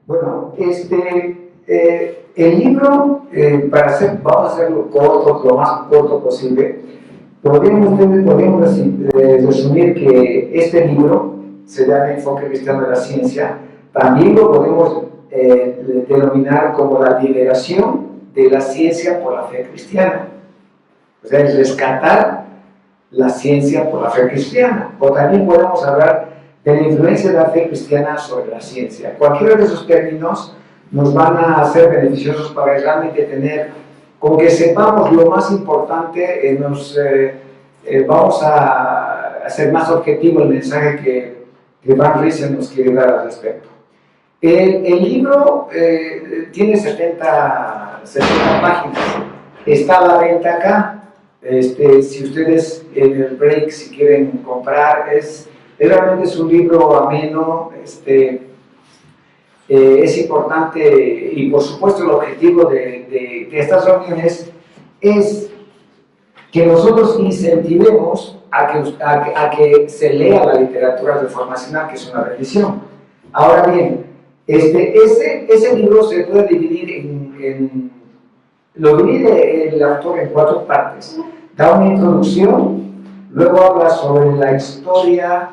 Bueno, el libro, vamos a hacerlo corto, lo más corto posible. Podríamos resumir que este libro se llama Enfoque Cristiano de la Ciencia. También lo podemos denominar como la liberación de la ciencia por la fe cristiana. O sea, es rescatar la ciencia por la fe cristiana. O también podemos hablar de la influencia de la fe cristiana sobre la ciencia. Cualquiera de esos términos nos van a ser beneficiosos para realmente tener, con que sepamos lo más importante, vamos a hacer más objetivo el mensaje que Van Riesen nos quiere dar al respecto. El libro tiene 70 páginas, está a la venta acá. Si ustedes en el break, si quieren comprar, realmente es un libro ameno, es importante, y por supuesto el objetivo de estas reuniones es que nosotros incentivemos a que se lea la literatura reformacional, que es una bendición. Ahora bien, ese libro se puede dividir lo divide el autor en 4 partes. Da una introducción, luego habla sobre la historia.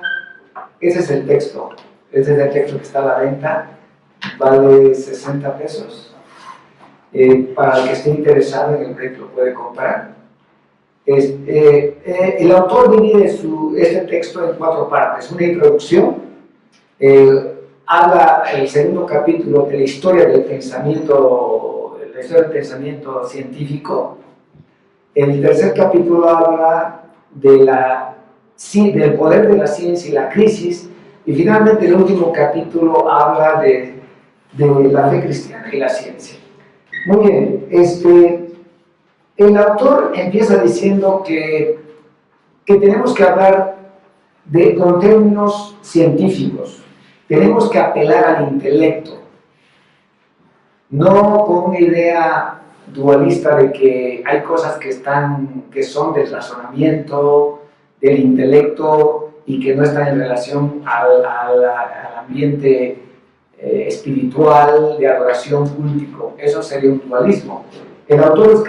Ese es el texto que está a la venta, vale 60 pesos. Para el que esté interesado en el proyecto lo puede comprar. El autor divide este texto en 4 partes. Una introducción, habla el segundo capítulo de la historia del pensamiento científico. El tercer capítulo habla del poder de la ciencia y la crisis, y finalmente el último capítulo habla de la fe cristiana y la ciencia. Muy bien, el autor empieza diciendo que tenemos que hablar con términos científicos, tenemos que apelar al intelecto, no con una idea dualista de que hay cosas que son del razonamiento, del intelecto, y que no están en relación al ambiente espiritual, de adoración cultico. Eso sería un dualismo. El autor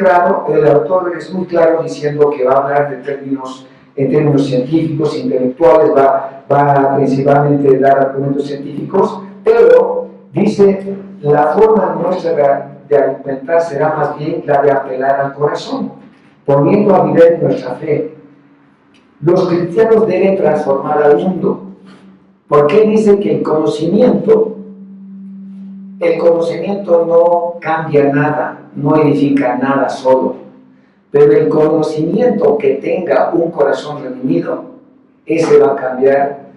es muy claro diciendo que va a hablar en términos científicos, intelectuales, va principalmente a dar argumentos científicos, pero dice, la forma nuestra de argumentar será más bien la de apelar al corazón, poniendo a nivel nuestra fe. Los cristianos deben transformar al mundo. ¿Por qué dice que el conocimiento no cambia nada, no edifica nada solo? Pero el conocimiento que tenga un corazón redimido, ese va a cambiar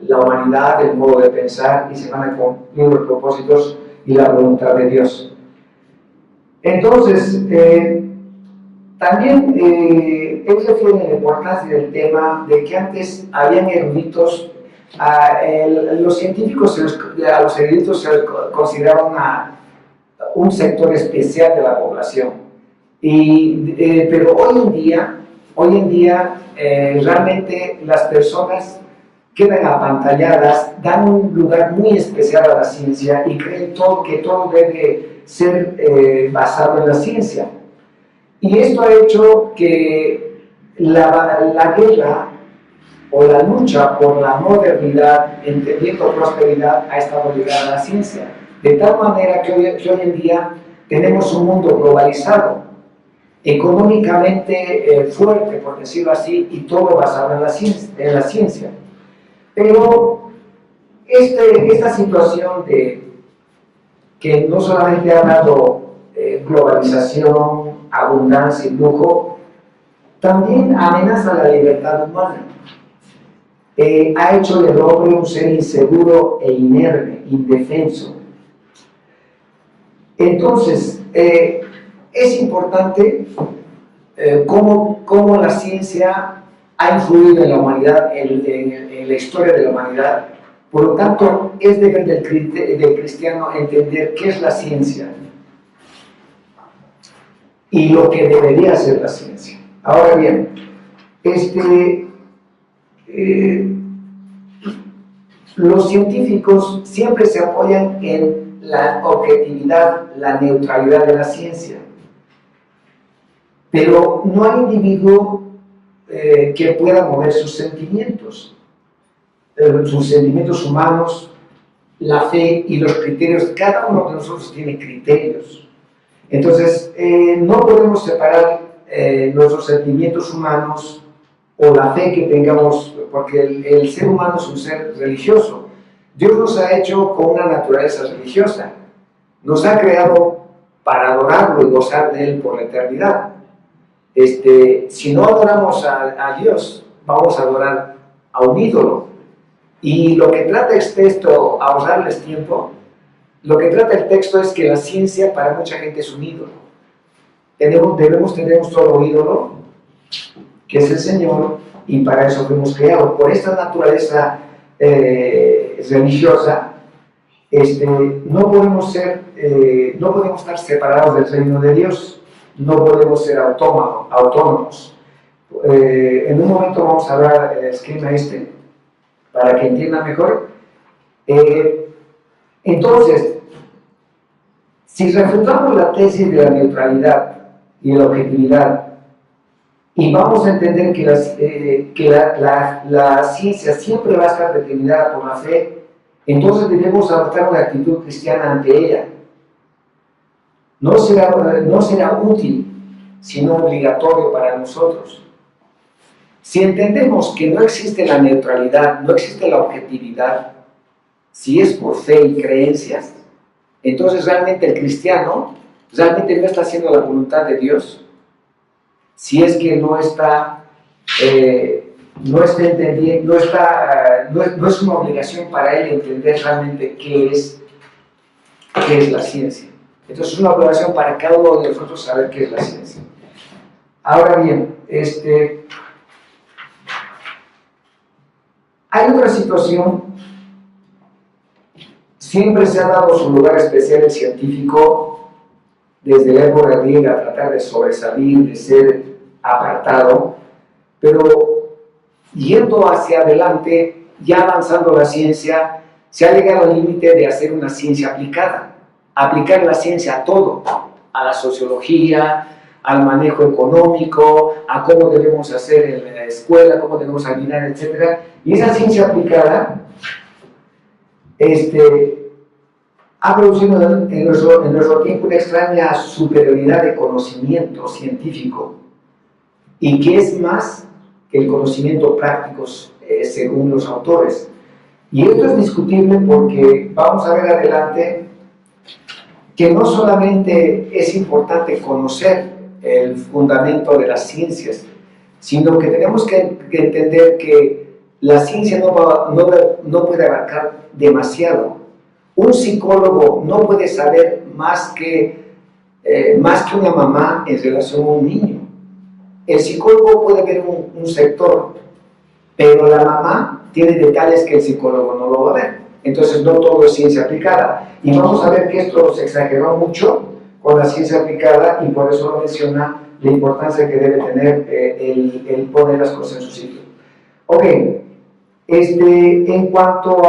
la humanidad, el modo de pensar, y se van a cumplir los propósitos y la voluntad de Dios. Entonces, también él refiere la importancia del tema de que antes habían eruditos. Los científicos, a los eruditos se les consideraba un sector especial de la población, pero hoy en día realmente las personas quedan apantalladas, dan un lugar muy especial a la ciencia y creen que todo debe ser basado en la ciencia. Y esto ha hecho que la guerra o la lucha por la modernidad, entendiendo prosperidad, ha estado ligada a la ciencia. De tal manera que hoy en día tenemos un mundo globalizado, económicamente fuerte, por decirlo así, y todo basado en la ciencia. Pero esta situación que no solamente ha dado globalización, abundancia y lujo, también amenaza la libertad humana. Ha hecho del hombre un ser inseguro e inerme, indefenso. Entonces, es importante cómo la ciencia ha influido en la humanidad, en la historia de la humanidad. Por lo tanto, es deber del cristiano entender qué es la ciencia y lo que debería ser la ciencia. Ahora bien, los científicos siempre se apoyan en la objetividad, la neutralidad de la ciencia. Pero no hay individuo que pueda mover sus sentimientos humanos, la fe y los criterios. Cada uno de nosotros tiene criterios. Entonces, no podemos separar nuestros sentimientos humanos o la fe que tengamos, porque el ser humano es un ser religioso. Dios nos ha hecho con una naturaleza religiosa. Nos ha creado para adorarlo y gozar de Él por la eternidad. Si no adoramos a Dios, vamos a adorar a un ídolo. Y lo que trata este texto, ahorrarles tiempo, lo que trata el texto es que la ciencia para mucha gente es un ídolo. Debemos tener un solo ídolo, que es el Señor, y para eso fuimos creados. Por esta naturaleza religiosa, no podemos estar separados del reino de Dios, no podemos ser autónomos. En un momento vamos a hablar del esquema para que entiendan mejor. Entonces, si refutamos la tesis de la neutralidad y de la objetividad, y vamos a entender que la ciencia siempre va a estar determinada por la fe, entonces debemos adoptar una actitud cristiana ante ella. No será útil, sino obligatorio para nosotros. Si entendemos que no existe la neutralidad, no existe la objetividad, si es por fe y creencias, entonces realmente el cristiano realmente no está haciendo la voluntad de Dios. Si es que no está entendiendo, no es una obligación para él entender realmente qué es la ciencia. Entonces es una obligación para cada uno de nosotros saber qué es la ciencia. Ahora bien, hay otra situación. Siempre se ha dado su lugar especial el científico desde la época griega a tratar de sobresalir, de ser apartado, pero yendo hacia adelante, ya avanzando la ciencia, se ha llegado al límite de hacer una ciencia aplicada, aplicar la ciencia a todo, a la sociología, al manejo económico, a cómo debemos hacer en la escuela, cómo debemos adivinar, etc. Y esa ciencia aplicada ha producido en nuestro tiempo una extraña superioridad de conocimiento científico, y que es más que el conocimiento práctico según los autores. Y esto es discutible porque vamos a ver adelante que no solamente es importante conocer el fundamento de las ciencias, sino que tenemos que entender que la ciencia no puede abarcar demasiado. Un psicólogo no puede saber más que una mamá en relación a un niño. El psicólogo puede ver un sector, pero la mamá tiene detalles que el psicólogo no lo va a ver. Entonces no todo es ciencia aplicada. Y vamos a ver que esto se exageró mucho con la ciencia aplicada, y por eso lo menciona la importancia que debe tener el poner las cosas en su sitio. Ok, en cuanto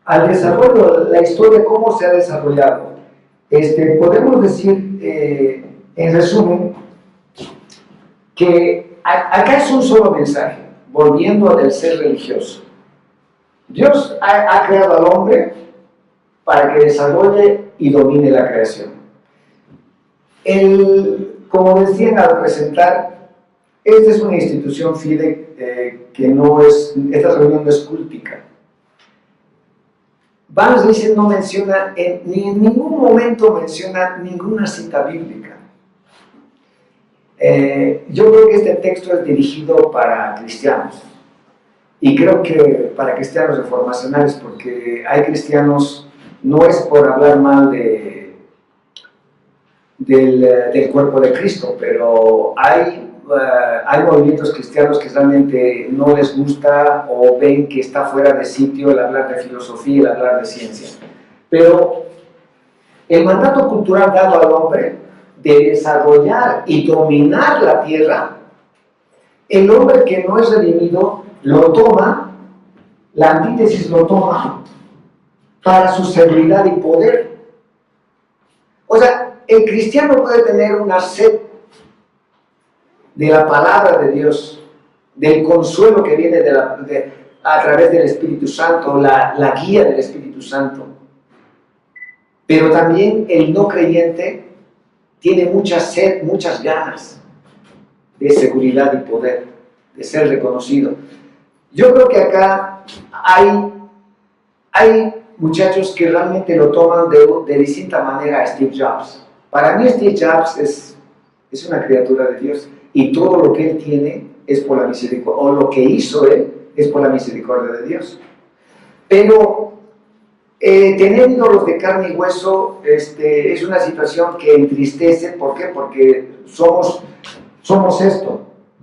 al desarrollo, la historia, cómo se ha desarrollado, podemos decir, en resumen, que acá es un solo mensaje, volviendo del ser religioso. Dios ha creado al hombre para que desarrolle y domine la creación. Como decían al presentar, esta es una institución fide esta reunión no es cultica. Van Riesen no menciona, ni en ningún momento menciona ninguna cita bíblica. Yo creo que este texto es dirigido para cristianos, y creo que para cristianos reformacionales, porque hay cristianos, no es por hablar mal del cuerpo de Cristo, pero hay movimientos cristianos que realmente no les gusta o ven que está fuera de sitio el hablar de filosofía y el hablar de ciencia. Pero el mandato cultural dado al hombre de desarrollar y dominar la tierra, el hombre que no es redimido lo toma la antítesis lo toma para su seguridad y poder. O sea, el cristiano puede tener una sed de la palabra de Dios, del consuelo que viene a través del Espíritu Santo, la guía del Espíritu Santo. Pero también el no creyente tiene mucha sed, muchas ganas de seguridad y poder, de ser reconocido. Yo creo que acá hay muchachos que realmente lo toman de distinta manera a Steve Jobs. Para mí Steve Jobs es una criatura de Dios y todo lo que él tiene es por la misericordia, o lo que hizo él es por la misericordia de Dios. Pero tener ídolos de carne y hueso es una situación que entristece. ¿Por qué? Porque somos esto.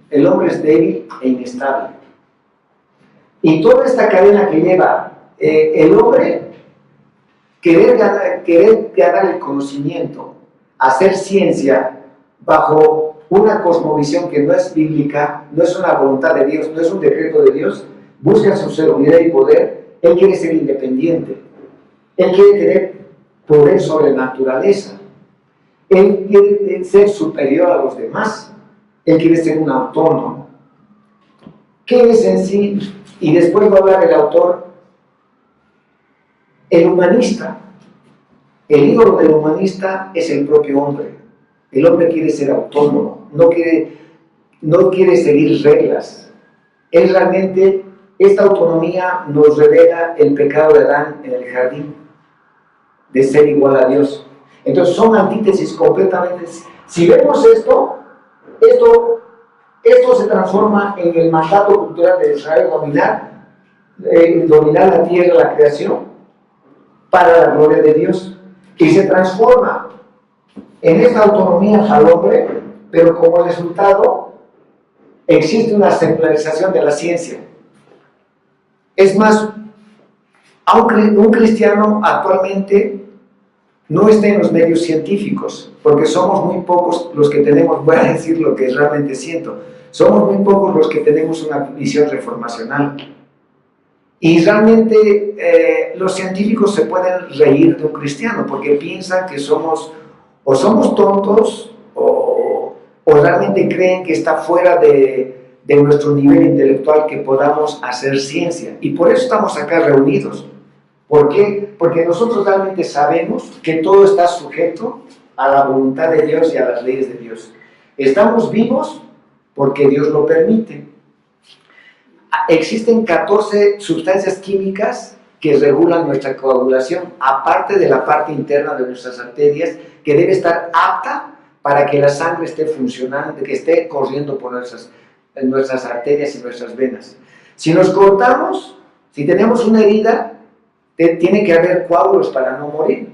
El hombre es débil e inestable. Y toda esta cadena que lleva el hombre querer ganar el conocimiento, hacer ciencia bajo una cosmovisión que no es bíblica, no es una voluntad de Dios, no es un decreto de Dios, busca su seguridad y poder. Él quiere ser independiente. Él quiere tener poder sobre la naturaleza. Él quiere ser superior a los demás. Él quiere ser un autónomo. ¿Qué es en sí? Y después va a hablar el autor, el humanista. El ídolo del humanista es el propio hombre. El hombre quiere ser autónomo, no quiere seguir reglas. Él realmente, esta autonomía nos revela el pecado de Adán en el jardín, de ser igual a Dios. Entonces son antítesis completamente. Si vemos esto se transforma en el mandato cultural de Israel, dominar la tierra, la creación, para la gloria de Dios. Y se transforma en esta autonomía al hombre, pero como resultado existe una secularización de la ciencia. Es más, un cristiano actualmente no está en los medios científicos, porque somos muy pocos los que tenemos, voy a decir lo que realmente siento, somos muy pocos los que tenemos una visión reformacional. Y realmente los científicos se pueden reír de un cristiano, porque piensan que somos tontos o realmente creen que está fuera de nuestro nivel intelectual que podamos hacer ciencia. Y por eso estamos acá reunidos. ¿Por qué? Porque nosotros realmente sabemos que todo está sujeto a la voluntad de Dios y a las leyes de Dios. Estamos vivos porque Dios lo permite. Existen 14 sustancias químicas que regulan nuestra coagulación, aparte de la parte interna de nuestras arterias, que debe estar apta para que la sangre esté funcionando, que esté corriendo por nuestras arterias y nuestras venas. Si nos cortamos, si tenemos una herida, tiene que haber coágulos para no morir.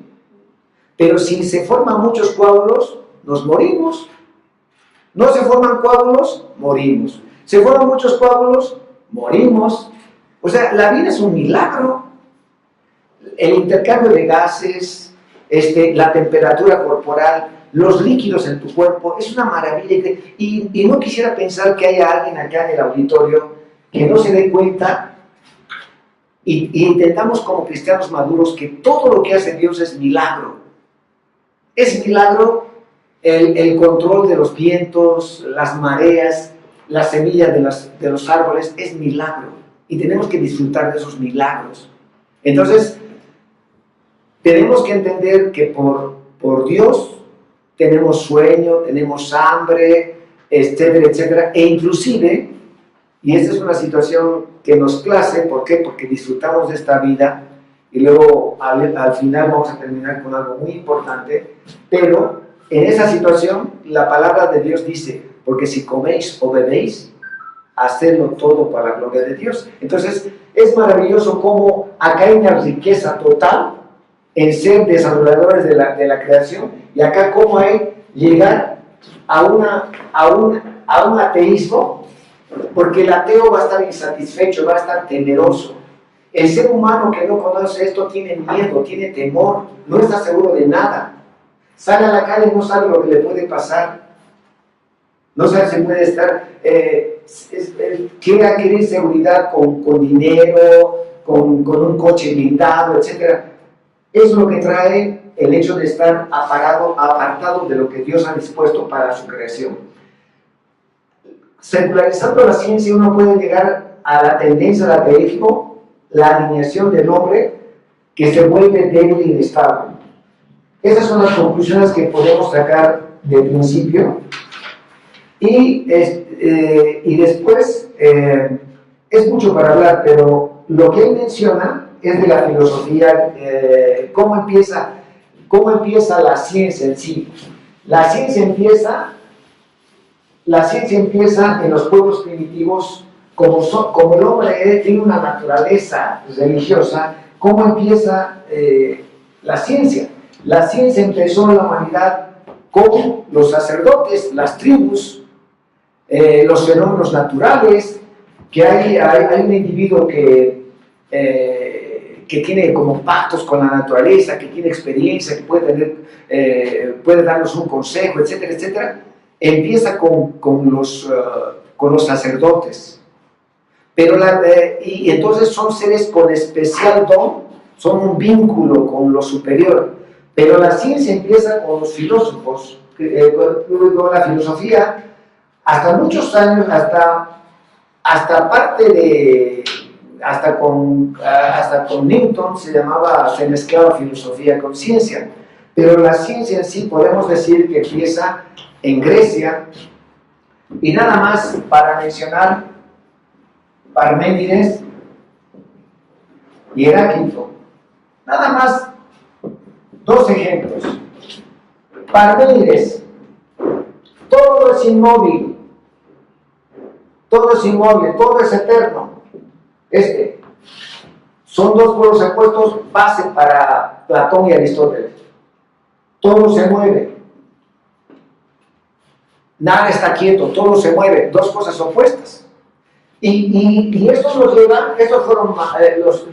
Pero si se forman muchos coágulos, nos morimos. No se forman coágulos, morimos. Se forman muchos coágulos, morimos. O sea, la vida es un milagro. El intercambio de gases, la temperatura corporal, los líquidos en tu cuerpo, es una maravilla. Y no quisiera pensar que haya alguien acá en el auditorio que no se dé cuenta. Y intentamos como cristianos maduros que todo lo que hace Dios es milagro. Es milagro el control de los vientos, las mareas, las semillas de los árboles, es milagro. Y tenemos que disfrutar de esos milagros. Entonces, tenemos que entender que por Dios tenemos sueño, tenemos hambre, etcétera, etcétera. E inclusive, y esta es una situación que nos place, ¿por qué? Porque disfrutamos de esta vida y luego al final vamos a terminar con algo muy importante, pero en esa situación la palabra de Dios dice, porque si coméis o bebéis, hacedlo todo para la gloria de Dios. Entonces es maravilloso cómo acá hay una riqueza total en ser desarrolladores de la creación, y acá cómo hay llegar a un ateísmo, porque el ateo va a estar insatisfecho, va a estar temeroso. El ser humano que no conoce esto tiene miedo, tiene temor, no está seguro de nada. Sale a la calle y no sabe lo que le puede pasar. No sabe si puede estar quiere adquirir seguridad con dinero, con un coche blindado, etc. Es lo que trae el hecho de estar apartado de lo que Dios ha dispuesto para su creación. Secularizando la ciencia, uno puede llegar a la tendencia al ateísmo, la alineación del hombre que se vuelve débil e inestable. Esas son las conclusiones que podemos sacar del principio. Y después, es mucho para hablar, pero lo que él menciona es de la filosofía, cómo empieza la ciencia en sí. La ciencia empieza en los pueblos primitivos, como el hombre tiene una naturaleza religiosa. ¿Cómo empieza la ciencia? La ciencia empezó en la humanidad con los sacerdotes, las tribus, los fenómenos naturales, que hay un individuo que tiene como pactos con la naturaleza, que tiene experiencia, que puede darnos un consejo, etcétera, etcétera. Empieza con los sacerdotes. Pero y entonces son seres con especial don, son un vínculo con lo superior. Pero la ciencia empieza con los filósofos, con la filosofía, hasta muchos años, hasta con Newton se mezclaba filosofía con ciencia. Pero la ciencia en sí podemos decir que empieza en Grecia, y nada más para mencionar Parménides y Heráclito. Nada más dos ejemplos. Parménides, todo es inmóvil, todo es eterno. Son dos polos opuestos, base para Platón y Aristóteles. Todo se mueve. Nada está quieto, todo se mueve, dos cosas opuestas. Y estos fueron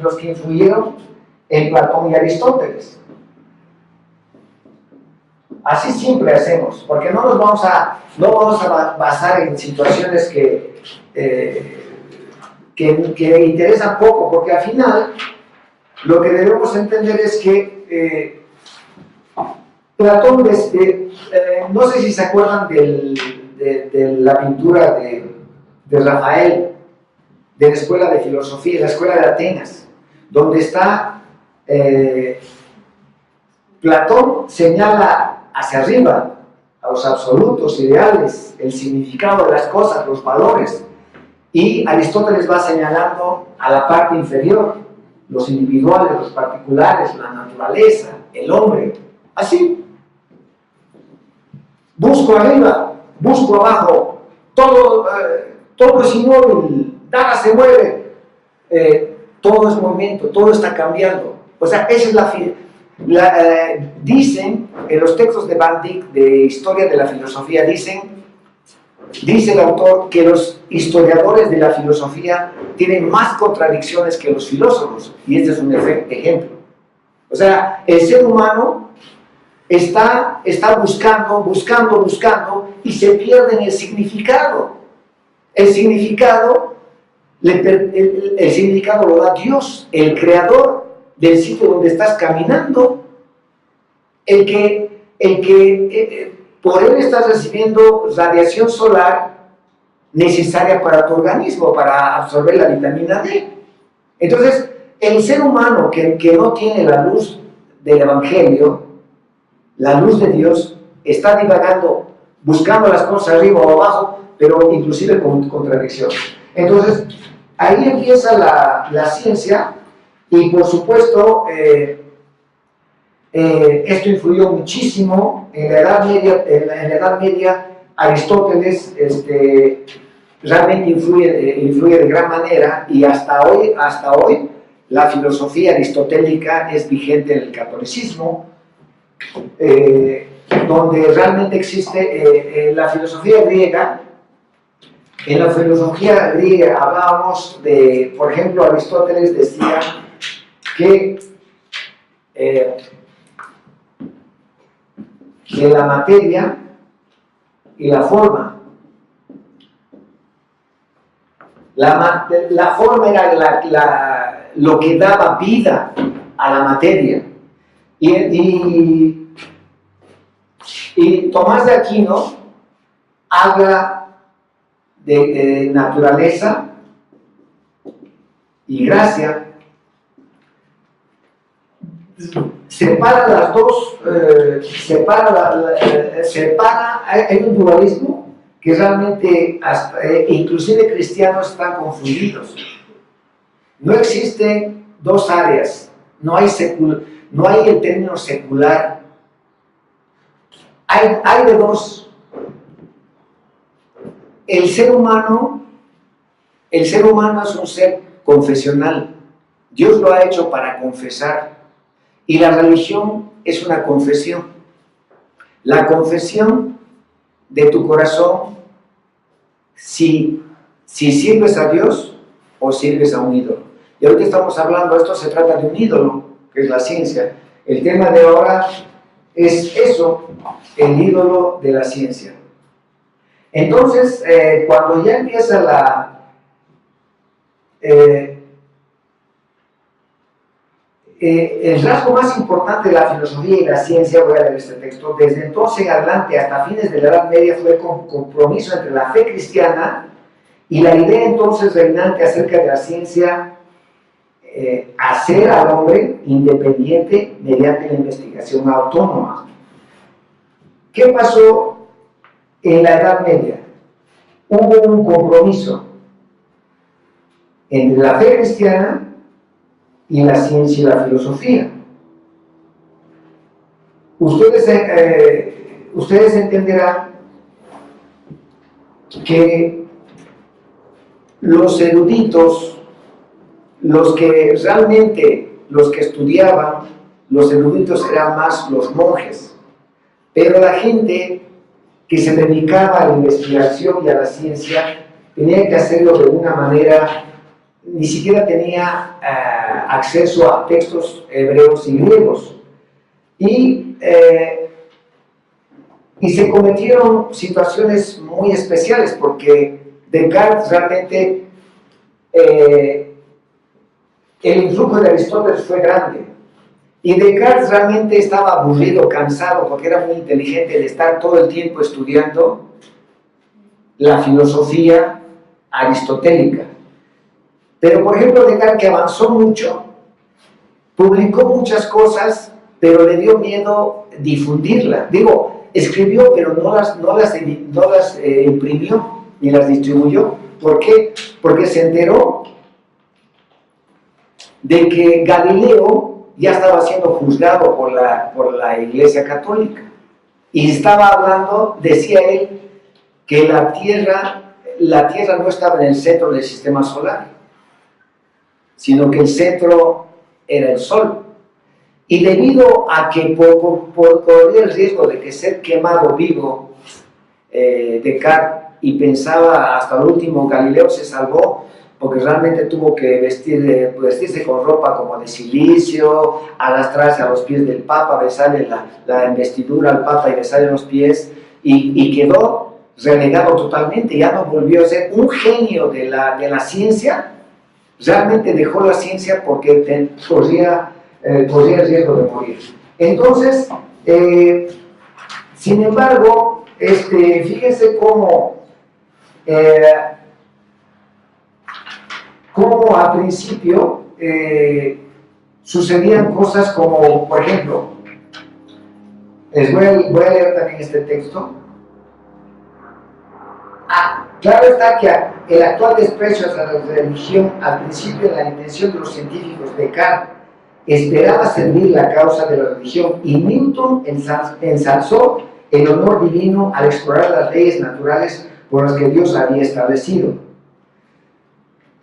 los que influyeron en Platón y Aristóteles. Así siempre hacemos, porque no vamos a basar en situaciones que interesan poco, porque al final lo que debemos entender es que Platón, no sé si se acuerdan de la pintura de Rafael, de la escuela de filosofía, la escuela de Atenas, donde está Platón señala hacia arriba a los absolutos, ideales, el significado de las cosas, los valores, y Aristóteles va señalando a la parte inferior, los individuales, los particulares, la naturaleza, el hombre, así. Busco arriba, busco abajo, todo es inmóvil, nada se mueve, todo es movimiento, todo está cambiando. O sea, esa es dicen en los textos de Van Dijk de Historia de la Filosofía, dice el autor que los historiadores de la filosofía tienen más contradicciones que los filósofos, y este es un ejemplo. O sea, el ser humano está buscando, y se pierde en el significado. El significado lo da Dios, el creador del sitio donde estás caminando, el que por él estás recibiendo radiación solar necesaria para tu organismo, para absorber la vitamina D. Entonces, el ser humano que no tiene la luz del Evangelio, la luz de Dios, está divagando, buscando las cosas arriba o abajo, pero inclusive con contradicciones. Entonces, ahí empieza la ciencia, y por supuesto, esto influyó muchísimo en la Edad Media. En la Edad Media, Aristóteles realmente influye de gran manera, y hasta hoy la filosofía aristotélica es vigente en el catolicismo, donde realmente existe la filosofía griega. En la filosofía griega hablábamos de, por ejemplo, Aristóteles decía que la materia y la forma La forma era lo que daba vida a la materia. Y Tomás de Aquino habla de naturaleza y gracia, separa las dos, hay un dualismo que realmente inclusive cristianos están confundidos. No existen dos áreas, no hay el término secular, hay de dos. El ser humano es un ser confesional. Dios lo ha hecho para confesar. Y la religión es una confesión. La confesión de tu corazón si sirves a Dios o sirves a un ídolo. Y ahorita estamos hablando, esto se trata de un ídolo, que es la ciencia. El tema de ahora es eso, el ídolo de la ciencia. Entonces, cuando ya empieza el rasgo más importante de la filosofía y la ciencia, voy a leer este texto, desde entonces en adelante hasta fines de la Edad Media fue el compromiso entre la fe cristiana y la idea entonces reinante acerca de la ciencia, hacer al hombre independiente mediante la investigación autónoma. ¿Qué pasó en la Edad Media? Hubo un compromiso entre la fe cristiana y la ciencia y la filosofía. Ustedes entenderán que los eruditos, los que estudiaban, los eruditos eran más los monjes, pero la gente que se dedicaba a la investigación y a la ciencia tenía que hacerlo de una manera, ni siquiera tenía acceso a textos hebreos y griegos. Y se cometieron situaciones muy especiales porque Descartes realmente, el influjo de Aristóteles fue grande. Y Descartes realmente estaba aburrido, cansado, porque era muy inteligente de estar todo el tiempo estudiando la filosofía aristotélica. Pero, por ejemplo, Descartes, que avanzó mucho, publicó muchas cosas, pero le dio miedo difundirla. Digo, escribió, pero no las imprimió ni las distribuyó. ¿Por qué? Porque se enteró de que Galileo ya estaba siendo juzgado por la Iglesia Católica. Y estaba hablando, decía él, que la Tierra no estaba en el centro del sistema solar, sino que el centro era el Sol. Y debido a que corría el riesgo de que ser quemado vivo, Descartes, y pensaba hasta el último, Galileo se salvó, porque realmente tuvo que vestirse con ropa como de silicio, arrastrarse a los pies del Papa, besarle la investidura al Papa y besarle los pies, y quedó relegado totalmente, ya no volvió a ser un genio de la ciencia. Realmente dejó la ciencia porque corría el riesgo de morir. Entonces, sin embargo, fíjense cómo al principio sucedían cosas como, por ejemplo, voy a leer también este texto. Claro está que el actual desprecio hacia la religión, al principio, en la intención de los científicos, Descartes esperaba servir la causa de la religión, y Newton ensalzó el honor divino al explorar las leyes naturales por las que Dios había establecido.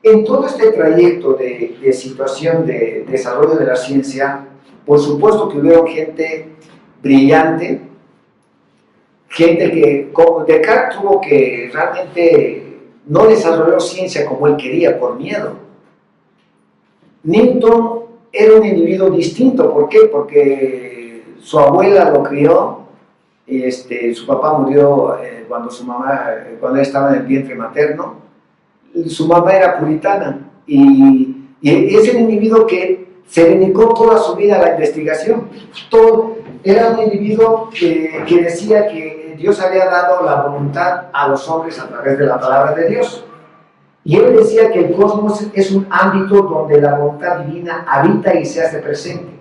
En todo este trayecto de situación de desarrollo de la ciencia, por supuesto que hubo gente brillante, gente que, como Descartes, tuvo que realmente no desarrolló ciencia como él quería por miedo. Newton era un individuo distinto. ¿Por qué? Porque su abuela lo crió, su papá murió cuando él estaba en el vientre materno. su mamá era puritana y es el individuo que se dedicó toda su vida a la investigación. Era un individuo que decía que Dios había dado la voluntad a los hombres a través de la palabra de Dios. Y él decía que el cosmos es un ámbito donde la voluntad divina habita y se hace presente.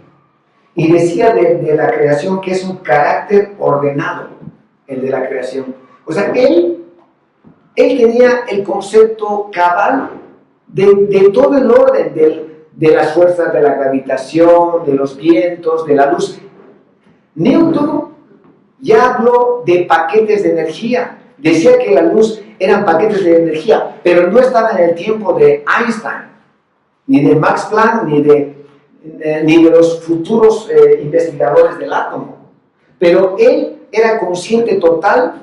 Y decía de la creación que es un carácter ordenado, el de la creación. O sea, él tenía el concepto cabal de todo el orden de las fuerzas de la gravitación, de los vientos, de la luz. Newton ya habló de paquetes de energía. Decía que la luz eran paquetes de energía, pero no estaba en el tiempo de Einstein, ni de Max Planck, ni de los futuros investigadores del átomo. Pero él era consciente total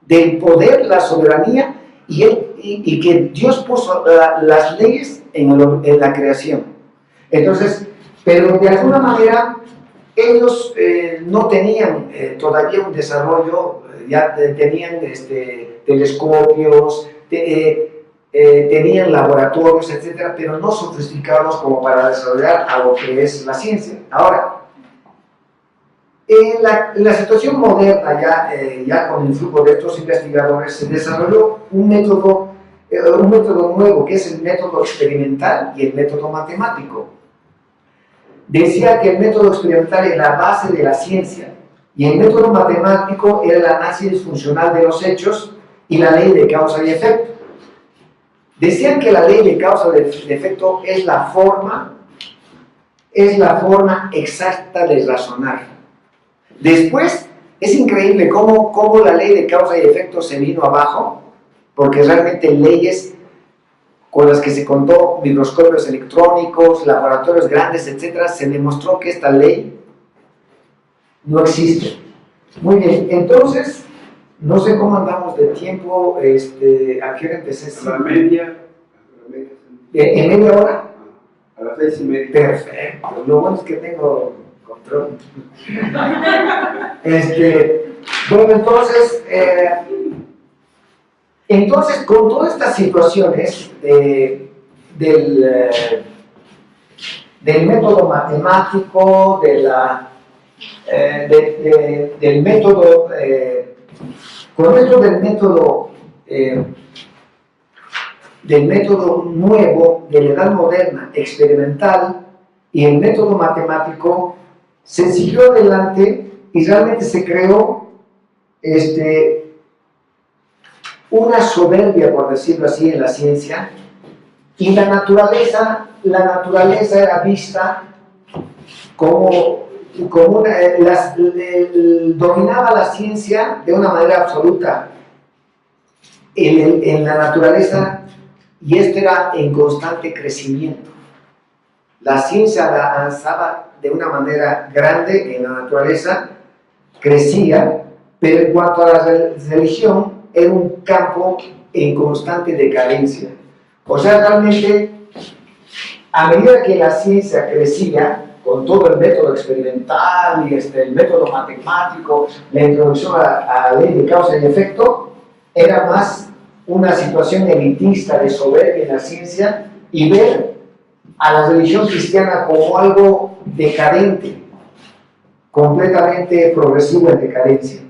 del poder, la soberanía, y que Dios puso las leyes en la creación. Entonces, pero de alguna manera ellos no tenían todavía un desarrollo, ya tenían telescopios, tenían laboratorios, etcétera, pero no sofisticados como para desarrollar algo que es la ciencia. Ahora, en la situación moderna, ya con el flujo de estos investigadores, se desarrolló un método nuevo, que es el método experimental y el método matemático. Decía que el método experimental es la base de la ciencia y el método matemático era el análisis funcional de los hechos y la ley de causa y efecto. Decían que la ley de causa y efecto es la forma exacta de razonar. Después, es increíble cómo la ley de causa y efecto se vino abajo, porque realmente leyes con las que se contó microscopios electrónicos, laboratorios grandes, etc., se demostró que esta ley no existe. Muy bien, entonces, no sé cómo andamos de tiempo, ¿a qué hora empecé? A la media. ¿En media hora? A las 6:30. Perfecto, lo bueno es que tengo control. Bueno, entonces, con todas estas situaciones del método matemático, del método, con esto del método nuevo de la edad moderna, experimental, y el método matemático, se siguió adelante y realmente se creó una soberbia, por decirlo así, en la ciencia, y la naturaleza era vista como dominaba la ciencia de una manera absoluta en la naturaleza, y esto era en constante crecimiento. La ciencia avanzaba de una manera grande en la naturaleza, crecía, pero en cuanto a la religión, era un campo en constante decadencia. O sea, realmente, a medida que la ciencia crecía, con todo el método experimental y el método matemático, la introducción a la ley de causa y efecto, era más una situación elitista de soberbia en la ciencia y ver a la religión cristiana como algo decadente, completamente progresivo en decadencia.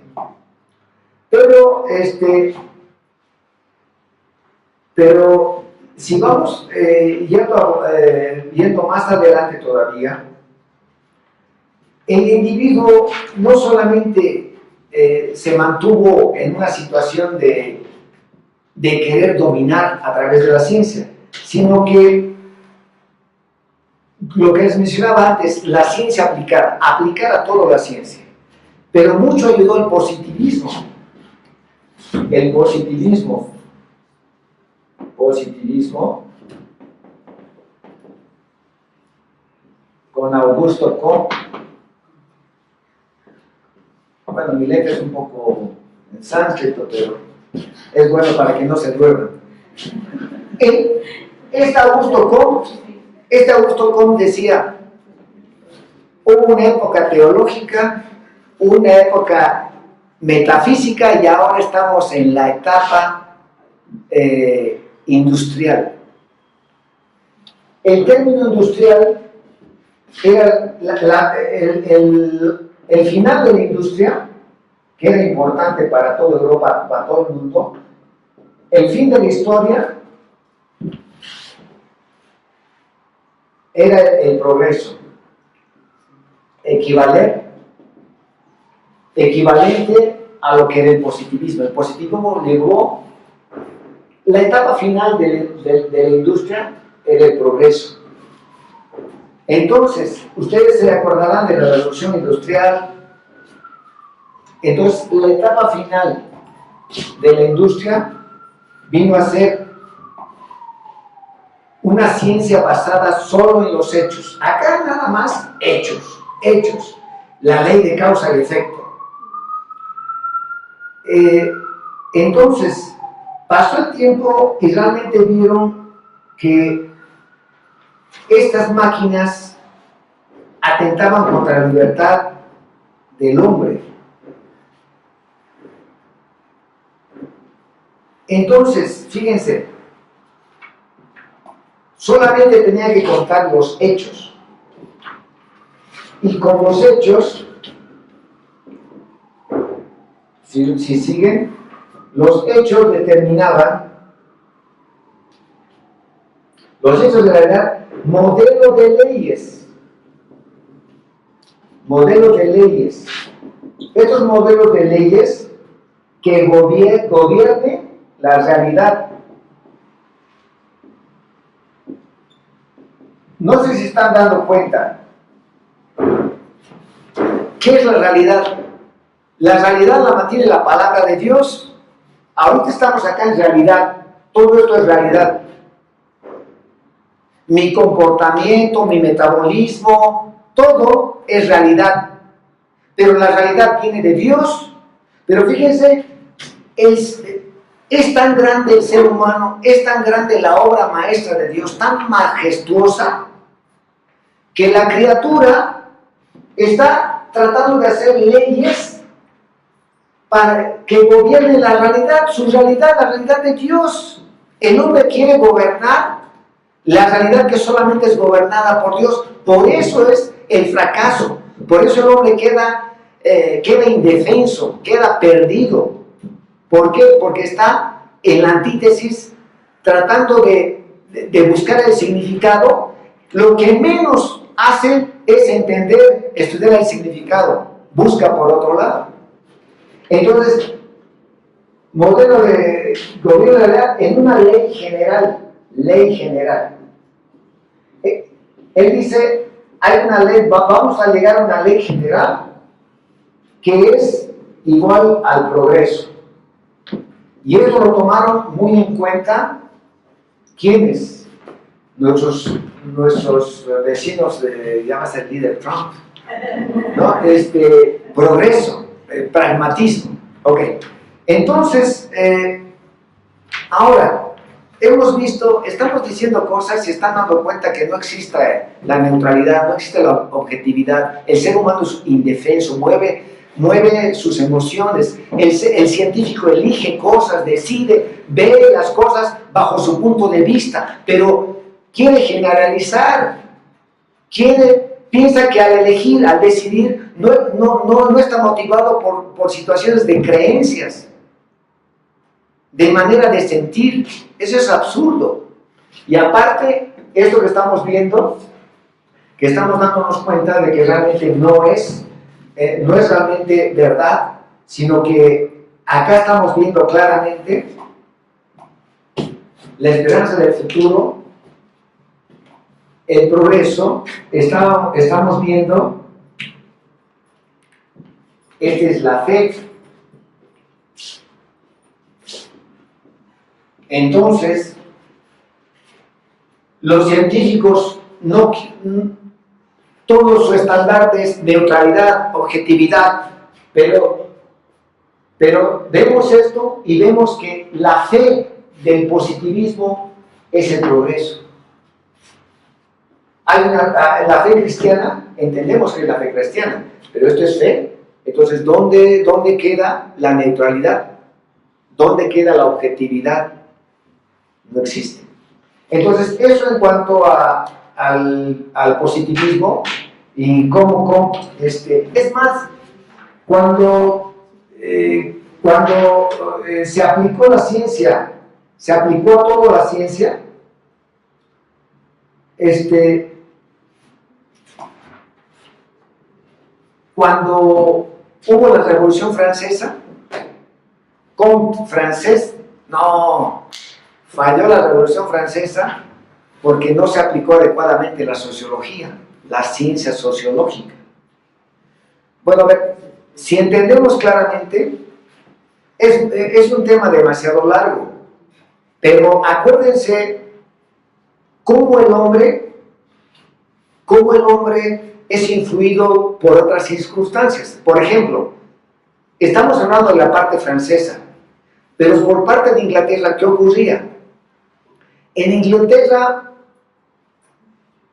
Pero si vamos yendo más adelante todavía, el individuo no solamente se mantuvo en una situación de querer dominar a través de la ciencia, sino que lo que les mencionaba antes, la ciencia aplicada, aplicar a toda la ciencia. Pero mucho ayudó el positivismo. El positivismo con Augusto Comte. Bueno, mi letra es un poco en sánscrito, pero es bueno para que no se duerman. Este Augusto Comte decía: hubo una época teológica, una época metafísica, y ahora estamos en la etapa industrial. El término industrial era el final de la industria, que era importante para toda Europa, para todo el mundo. El fin de la historia era el progreso, equivalente a lo que era el positivismo. El positivismo llegó, la etapa final de la industria era el progreso. Entonces, ustedes se acordarán de la revolución industrial. Entonces, la etapa final de la industria vino a ser una ciencia basada solo en los hechos. Acá nada más hechos, la ley de causa y efecto. Entonces, pasó el tiempo y realmente vieron que estas máquinas atentaban contra la libertad del hombre. Entonces, fíjense, solamente tenía que contar los hechos. Y con los hechos, si siguen, los hechos determinaban, los hechos de la verdad, modelo de leyes. Estos modelos de leyes que gobiernen la realidad. No sé si están dando cuenta. ¿Qué es la realidad? La realidad la mantiene la palabra de Dios. Ahorita estamos acá en realidad. Todo esto es realidad. Mi comportamiento, mi metabolismo, todo es realidad. Pero la realidad viene de Dios. Pero fíjense, es tan grande el ser humano, es tan grande la obra maestra de Dios, tan majestuosa, que la criatura está tratando de hacer leyes para que gobierne la realidad, su realidad, la realidad de Dios. El hombre quiere gobernar la realidad que solamente es gobernada por Dios. Por eso es el fracaso, por eso el hombre queda indefenso, queda perdido. ¿Por qué? Porque está en la antítesis, tratando de buscar el significado. Lo que menos hace es entender, estudiar el significado, busca por otro lado. Entonces, modelo de gobierno de la verdad en una ley general. Él dice, hay una ley, vamos a llegar a una ley general que es igual al progreso. Y eso lo tomaron muy en cuenta, ¿quiénes? Nuestros vecinos, llamas el líder Trump, ¿no? Progreso, pragmatismo. Ok, entonces, ahora, hemos visto, estamos diciendo cosas y están dando cuenta que no existe la neutralidad, no existe la objetividad. El ser humano es indefenso, mueve sus emociones. El científico elige cosas, decide, ve las cosas bajo su punto de vista, pero quiere generalizar, piensa que al elegir, al decidir, no está motivado por situaciones de creencias, de manera de sentir. Eso es absurdo. Y aparte, esto que estamos viendo, que estamos dándonos cuenta de que realmente no es realmente verdad, sino que acá estamos viendo claramente la esperanza del futuro, el progreso. Estamos viendo, esta es la fe. Entonces, los científicos todo su estandarte es neutralidad, objetividad, pero vemos esto y vemos que la fe del positivismo es el progreso. La fe cristiana, entendemos que es la fe cristiana, pero esto es fe. Entonces, ¿dónde queda la neutralidad? ¿Dónde queda la objetividad? no existe. Entonces, eso en cuanto al positivismo y cómo es más, cuando se aplicó la ciencia, se aplicó a toda la ciencia, cuando hubo la Revolución Francesa, con francés, no, falló la Revolución Francesa porque no se aplicó adecuadamente la sociología, la ciencia sociológica. Bueno, a ver, si entendemos claramente, es un tema demasiado largo, pero acuérdense cómo el hombre es influido por otras circunstancias. Por ejemplo, estamos hablando de la parte francesa, pero por parte de Inglaterra, ¿qué ocurría? En Inglaterra,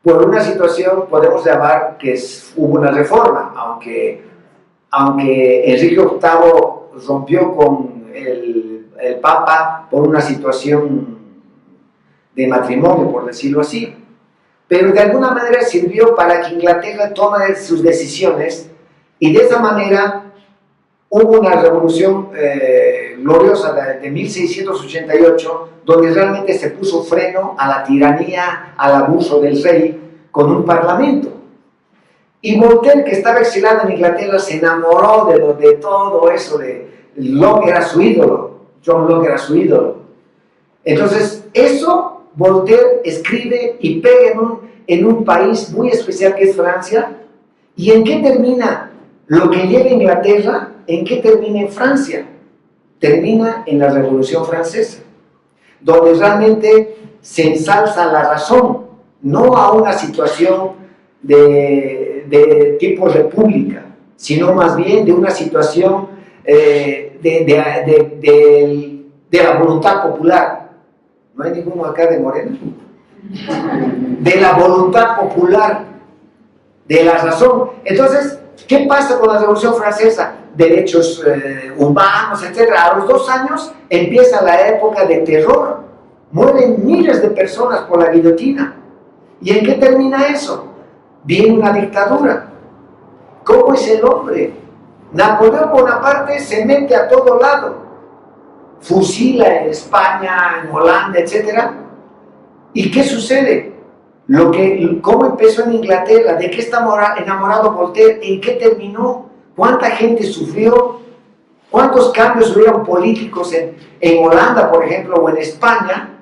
por una situación, podemos llamar que hubo una reforma, aunque Enrique VIII rompió con el Papa por una situación de matrimonio, por decirlo así, pero de alguna manera sirvió para que Inglaterra tome sus decisiones, y de esa manera hubo una revolución gloriosa de 1688, donde realmente se puso freno a la tiranía, al abuso del rey, con un parlamento. Y Voltaire, que estaba exilado en Inglaterra, se enamoró de todo eso, Locke era su ídolo, John Locke era su ídolo. Entonces, eso Voltaire escribe y pega en un país muy especial que es Francia. ¿Y en qué termina lo que llega a Inglaterra? ¿En qué termina en Francia? Termina en la Revolución Francesa, donde realmente se ensalza la razón, no a una situación de tipo república, sino más bien de una situación de la voluntad popular. ¿No hay ninguno acá de Morena? De la voluntad popular, de la razón. Entonces, ¿qué pasa con la Revolución Francesa? Derechos humanos, etc. A los 2 años empieza la época de terror. Mueren miles de personas por la guillotina. ¿Y en qué termina eso? Viene una dictadura. ¿Cómo es el hombre? Napoleón Bonaparte se mete a todo lado. Fusila en España, en Holanda, etc. ¿Y qué sucede? ¿Cómo empezó en Inglaterra? ¿De qué está enamorado Voltaire? ¿En qué terminó? ¿Cuánta gente sufrió? ¿Cuántos cambios hubieron políticos en Holanda, por ejemplo, o en España,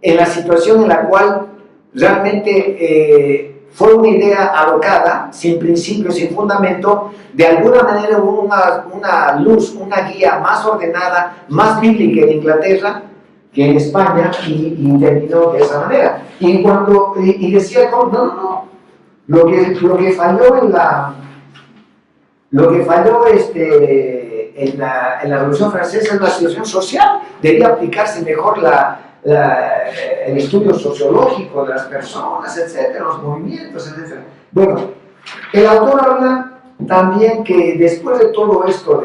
en la situación en la cual realmente fue una idea alocada, sin principio, sin fundamento? De alguna manera hubo una luz, una guía más ordenada, más bíblica en Inglaterra que en España, y terminó de esa manera. Y decía, no, lo que falló en la Revolución Francesa es la situación social. Debía aplicarse mejor el estudio sociológico de las personas, etcétera, los movimientos, etcétera. Bueno, el autor habla también que después de todo esto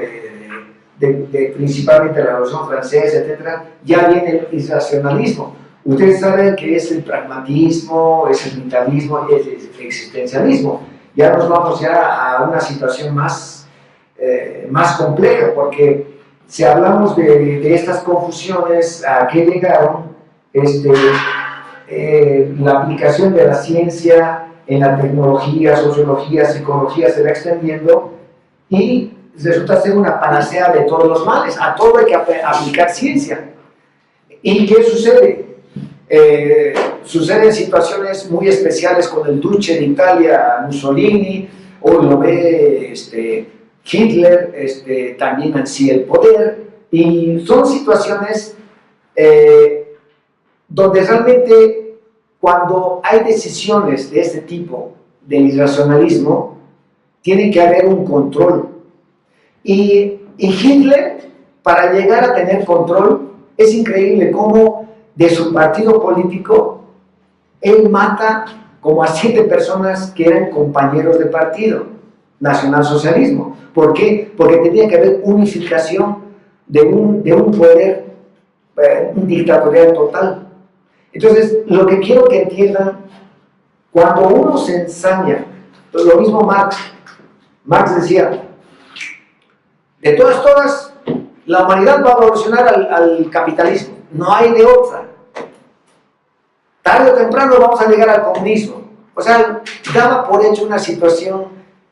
principalmente la Revolución Francesa, etcétera, ya viene el irracionalismo. Ustedes saben que es el pragmatismo, es el vitalismo, es el existencialismo. Ya nos vamos a una situación más compleja, porque si hablamos de estas confusiones, ¿a qué llegaron? La aplicación de la ciencia en la tecnología, sociología, psicología se va extendiendo y resulta ser una panacea de todos los males. A todo hay que aplicar ciencia. ¿Y qué sucede? Suceden situaciones muy especiales con el Duce de Italia, Mussolini, o lo ve Hitler, también ansía el poder, y son situaciones donde realmente cuando hay decisiones de este tipo, de irracionalismo, tiene que haber un control. Y Hitler, para llegar a tener control, es increíble cómo de su partido político, él mata como a 7 personas que eran compañeros de partido, nacionalsocialismo. ¿Por qué? Porque tenía que haber unificación de un poder, un dictatorial total. Entonces, lo que quiero que entiendan, cuando uno se ensaña, lo mismo Marx decía, de todas, la humanidad va a evolucionar al capitalismo, no hay de otra. Tarde o temprano vamos a llegar al comunismo. O sea, daba por hecho una situación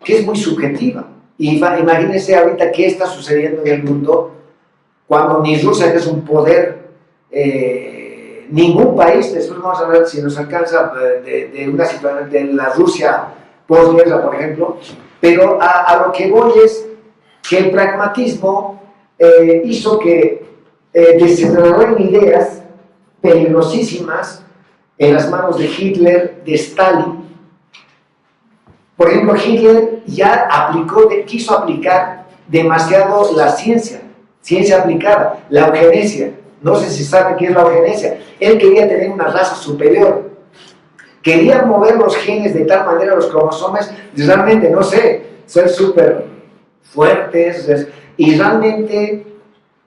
que es muy subjetiva. Y imagínense ahorita qué está sucediendo en el mundo cuando ni Rusia, que es un poder, ningún país, después vamos a ver si nos alcanza de una situación de la Rusia posguerra, por ejemplo, pero a lo que voy es que el pragmatismo hizo que desenredaran ideas peligrosísimas en las manos de Hitler, de Stalin. Por ejemplo, Hitler ya quiso aplicar demasiado la ciencia aplicada, la eugenesia. No sé si saben qué es la eugenesia. Él quería tener una raza superior. Quería mover los genes de tal manera, los cromosomas, realmente, no sé, ser súper fuertes. Y realmente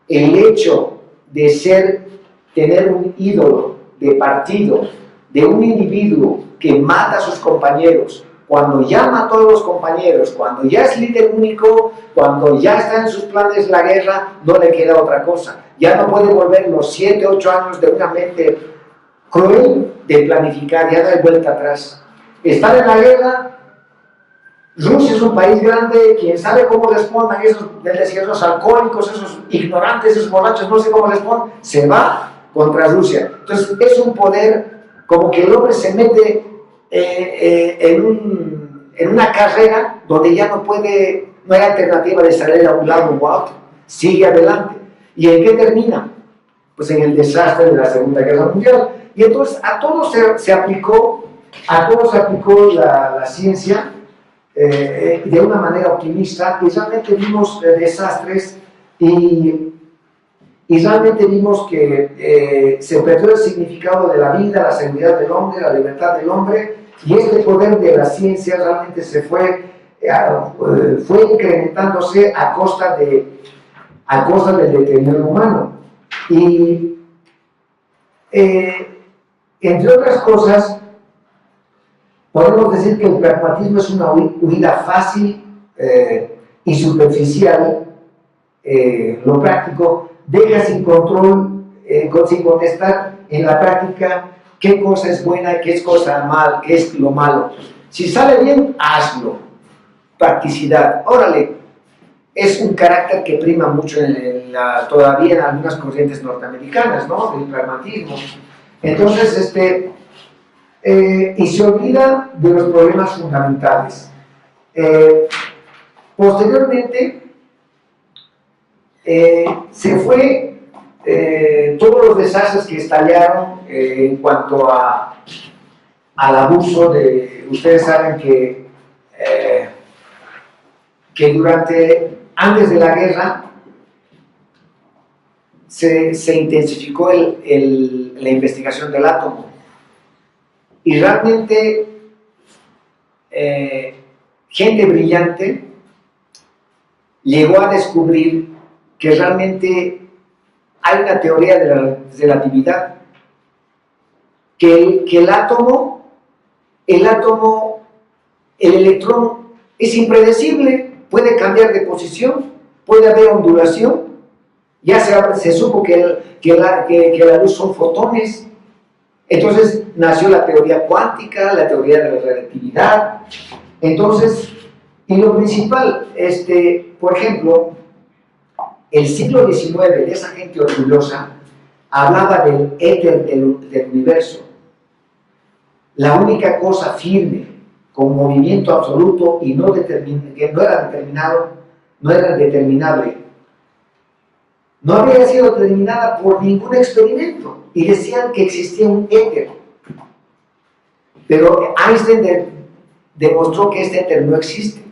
el hecho de tener un ídolo de partido, de un individuo que mata a sus compañeros, cuando ya mató a los compañeros, cuando ya es líder único, cuando ya está en sus planes la guerra, no le queda otra cosa. Ya no puede volver los 7, 8 años de una mente cruel de planificar, ya no hay vuelta atrás. Estar en la guerra, Rusia es un país grande, quien sabe cómo respondan esos alcohólicos, esos ignorantes, esos borrachos, no sé cómo responden, se va contra Rusia. Entonces es un poder como que el hombre se mete en una carrera donde ya no hay alternativa de salir a un lado o a otro, sigue adelante. ¿Y en qué termina? Pues en el desastre de la Segunda Guerra Mundial. Y entonces a todos se aplicó la ciencia de una manera optimista, y realmente vimos desastres y realmente vimos que se perdió el significado de la vida, la seguridad del hombre, la libertad del hombre, y este poder de la ciencia realmente fue incrementándose a costa del deterioro humano. Y entre otras cosas, podemos decir que el pragmatismo es una huida fácil y superficial. Lo práctico deja sin control, sin contestar en la práctica qué cosa es buena, qué es cosa mal, qué es lo malo. Si sale bien, hazlo. Practicidad. Órale, es un carácter que prima mucho todavía en algunas corrientes norteamericanas, ¿no? Del pragmatismo. Entonces, y se olvida de los problemas fundamentales. Posteriormente, se fue todos los desastres que estallaron en cuanto al abuso de, ustedes saben que antes de la guerra se intensificó la investigación del átomo, y realmente gente brillante llegó a descubrir que realmente hay una teoría de la relatividad, que el átomo, el electrón es impredecible, puede cambiar de posición, puede haber ondulación. Ya se supo que la luz son fotones. Entonces nació la teoría cuántica, la teoría de la relatividad. Entonces, y lo principal, por ejemplo, el siglo XIX, de esa gente orgullosa, hablaba del éter del universo, la única cosa firme, con movimiento absoluto y que no era determinado, no era determinable, no había sido determinada por ningún experimento, y decían que existía un éter. Pero Einstein demostró que este éter no existe.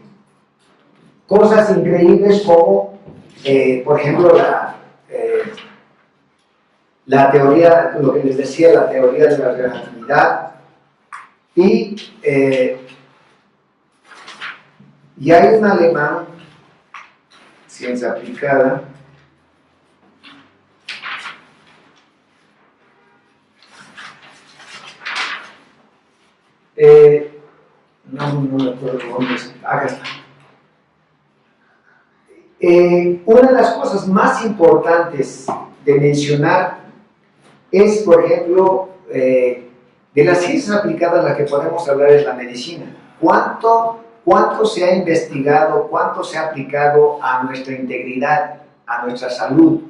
Cosas increíbles como, por ejemplo, la teoría, lo que les decía, la teoría de la relatividad, y hay un alemán, ciencia aplicada, no me acuerdo dónde es. Acá está. Una de las cosas más importantes de mencionar es, por ejemplo, de las ciencias aplicadas, la que podemos hablar es la medicina. ¿Cuánto se ha investigado, cuánto se ha aplicado a nuestra integridad, a nuestra salud,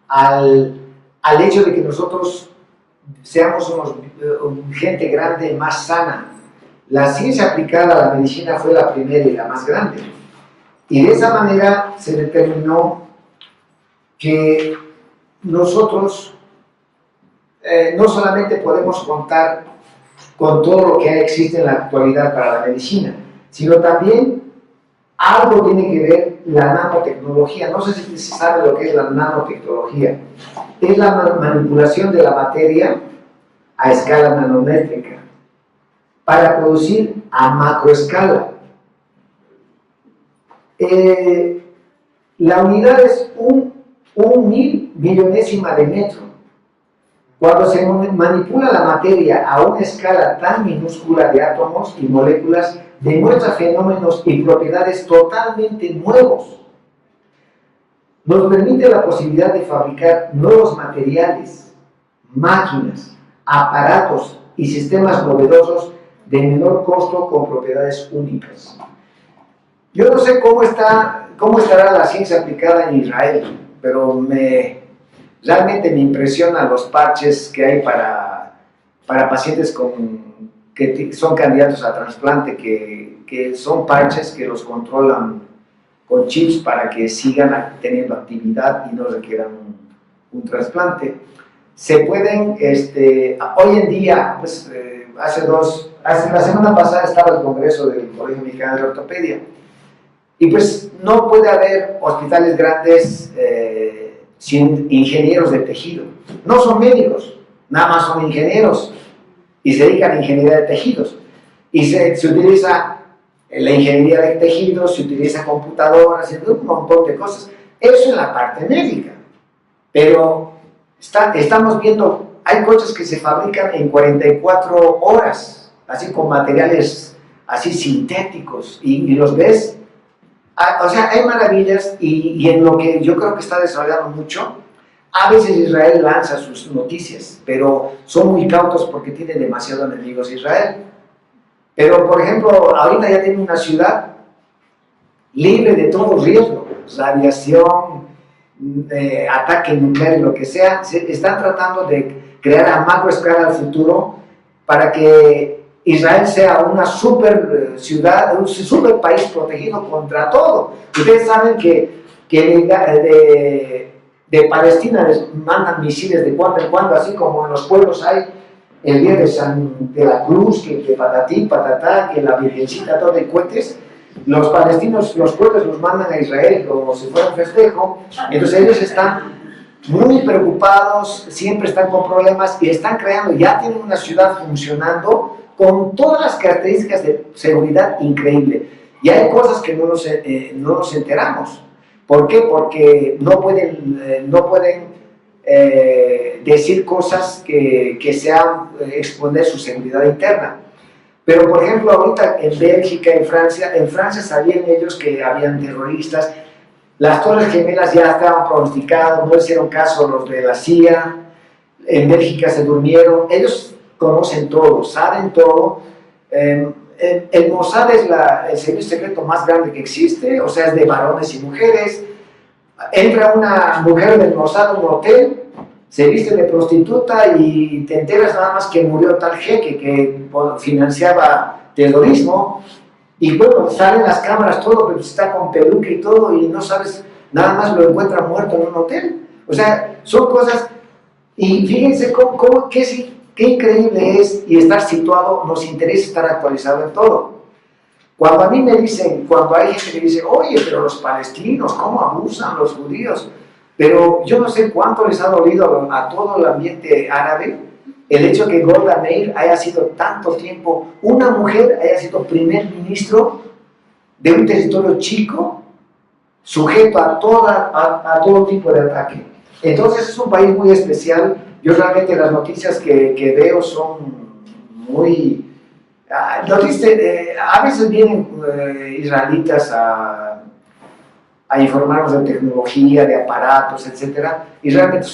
al hecho de que nosotros seamos gente grande, más sana? La ciencia aplicada a la medicina fue la primera y la más grande. Y de esa manera se determinó que nosotros no solamente podemos contar con todo lo que existe en la actualidad para la medicina, sino también algo tiene que ver la nanotecnología. No sé si se sabe lo que es la nanotecnología. Es la manipulación de la materia a escala nanométrica para producir a macroescala. La unidad es un mil millonésima de metro. Cuando se manipula la materia a una escala tan minúscula de átomos y moléculas, demuestra fenómenos y propiedades totalmente nuevos. Nos permite la posibilidad de fabricar nuevos materiales, máquinas, aparatos y sistemas novedosos de menor costo con propiedades únicas. Yo no sé cómo estará la ciencia aplicada en Israel, pero realmente me impresionan los parches que hay para pacientes que son candidatos a trasplante, que son parches que los controlan con chips para que sigan teniendo actividad y no requieran un trasplante. Se pueden, hoy en día, pues, la semana pasada estaba el congreso del Colegio Mexicano de Ortopedia, y pues no puede haber hospitales grandes sin ingenieros de tejido. No son médicos, nada más son ingenieros y se dedican a ingeniería de tejidos. Y se utiliza la ingeniería de tejidos, se utiliza computadoras, un montón de cosas. Eso en la parte médica. Pero estamos viendo, hay coches que se fabrican en 44 horas, así con materiales así sintéticos, y los ves. O sea, hay maravillas, y en lo que yo creo que está desarrollando mucho, a veces Israel lanza sus noticias, pero son muy cautos porque tiene demasiados enemigos Israel. Pero, por ejemplo, ahorita ya tiene una ciudad libre de todo riesgo, radiación, ataque nuclear y lo que sea. Están tratando de crear a macro escala el futuro para que Israel sea una super ciudad, un super país protegido contra todo. Ustedes saben que de Palestina les mandan misiles de cuando en cuando, así como en los pueblos hay el día de la Cruz, que patatí, patatá, que la Virgencita, todo de cohetes. Los palestinos, los cohetes los mandan a Israel como si fuera un festejo. Entonces ellos están muy preocupados, siempre están con problemas y están creando, ya tienen una ciudad funcionando con todas las características de seguridad increíble. Y hay cosas que no nos enteramos. ¿Por qué? Porque no pueden decir cosas que sean exponer su seguridad interna. Pero, por ejemplo, ahorita en Bélgica, en Francia sabían ellos que habían terroristas. Las Torres Gemelas ya estaban pronosticadas, no hicieron caso los de la CIA. En Bélgica se durmieron. Ellos conocen todo, saben todo. El Mossad es el servicio secreto más grande que existe, o sea, es de varones y mujeres. Entra una mujer del Mossad a un hotel, se viste de prostituta y te enteras nada más que murió tal jeque que financiaba terrorismo. Y bueno, salen las cámaras, todo, pero está con peluca y todo, y no sabes, nada más lo encuentran muerto en un hotel. O sea, son cosas. Y fíjense qué increíble es, y estar situado, nos interesa estar actualizado en todo. Cuando a mí me dicen, cuando hay gente que dice, oye, pero los palestinos, ¿cómo abusan los judíos? Pero yo no sé cuánto les ha dolido a todo el ambiente árabe el hecho que Golda Meir haya sido tanto tiempo, una mujer haya sido primer ministro de un territorio chico, sujeto a todo tipo de ataque. Entonces es un país muy especial. Yo realmente las noticias que veo son muy Lo dice, a veces vienen israelitas a informarnos de tecnología, de aparatos, etcétera, y realmente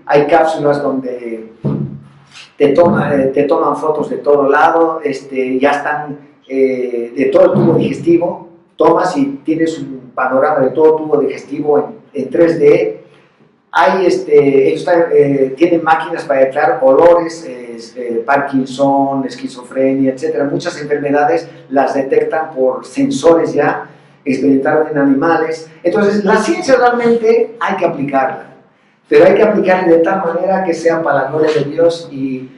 hay cápsulas donde te toman fotos de todo lado, ya están de todo el tubo digestivo, tomas y tienes un panorama de todo el tubo digestivo en 3D. Ellos tienen máquinas para detectar olores, Parkinson, esquizofrenia, etcétera. Muchas enfermedades las detectan por sensores ya, experimentaron en animales. Entonces, la ciencia realmente hay que aplicarla, pero hay que aplicarla de tal manera que sea para la gloria de Dios. Y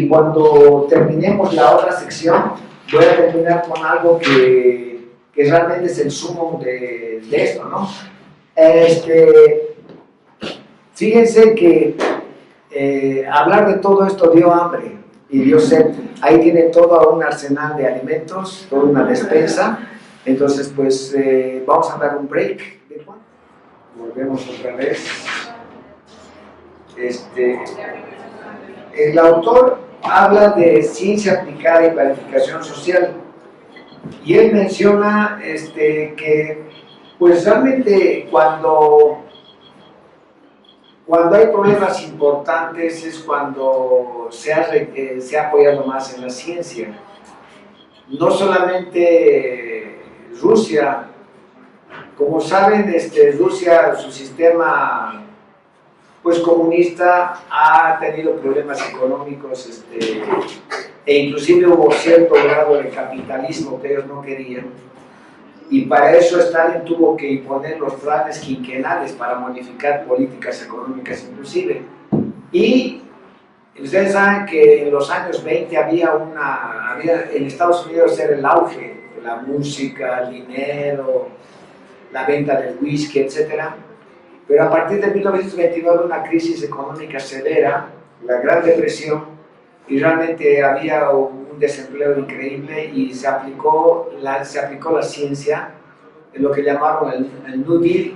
cuando terminemos la otra sección, voy a terminar con algo que realmente es el sumo de esto, ¿no? Fíjense que hablar de todo esto dio hambre y dio sed. Ahí tiene todo un arsenal de alimentos, toda una despensa. Entonces, pues, vamos a dar un break. Volvemos otra vez. El autor habla de ciencia aplicada y planificación social. Y él menciona que, pues, realmente cuando hay problemas importantes es cuando se ha apoyado más en la ciencia. No solamente Rusia, como saben, Rusia, su sistema pues comunista ha tenido problemas económicos e inclusive hubo cierto grado de capitalismo que ellos no querían. Y para eso Stalin tuvo que imponer los planes quinquenales para modificar políticas económicas inclusive. Y ustedes saben que en los años 20 en Estados Unidos era el auge de la música, el dinero, la venta del whisky, etc. Pero a partir de 1929 una crisis económica severa, la Gran Depresión, y realmente había un desempleo increíble y se aplicó la ciencia en lo que llamaron el New Deal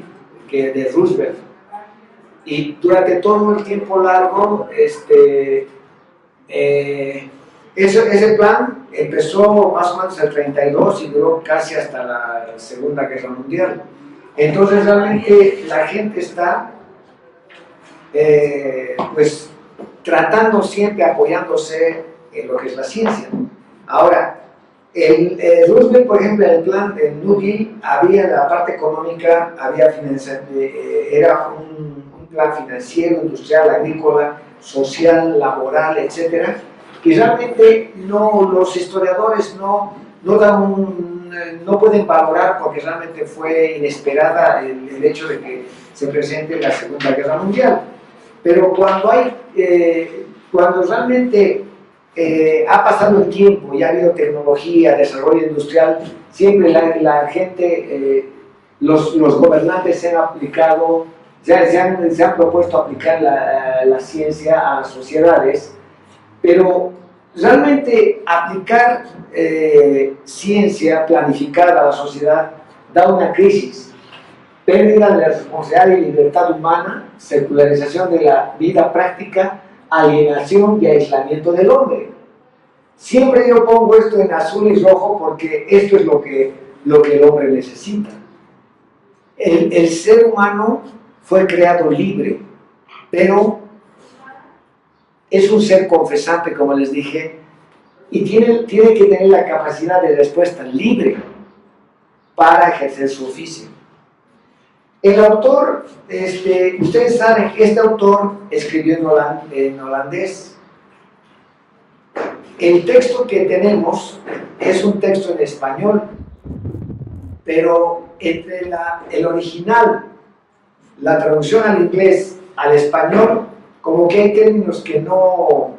de Roosevelt. Y durante todo el tiempo largo, ese plan empezó más o menos en el 32 y duró casi hasta la Segunda Guerra Mundial. Entonces realmente la gente está pues tratando siempre, apoyándose en lo que es la ciencia. Ahora, Roosevelt, por ejemplo, el plan del New Deal, había la parte económica, era un plan financiero, industrial, agrícola, social, laboral, etcétera, que realmente los historiadores no pueden valorar porque realmente fue inesperada el hecho de que se presente la Segunda Guerra Mundial. Pero cuando realmente ha pasado el tiempo y ha habido tecnología, desarrollo industrial, siempre la gente, los gobernantes se han aplicado, se han propuesto aplicar la ciencia a las sociedades, pero realmente aplicar ciencia planificada a la sociedad da una crisis. Pérdida de la responsabilidad y libertad humana, secularización de la vida práctica, alienación y aislamiento del hombre. Siempre yo pongo esto en azul y rojo porque esto es lo que el hombre necesita. El ser humano fue creado libre, pero es un ser confesante, como les dije, y tiene que tener la capacidad de respuesta libre para ejercer su oficio. El autor, ustedes saben que este autor escribió en holandés. El texto que tenemos es un texto en español, pero entre el original, la traducción al inglés, al español, como que hay términos que no...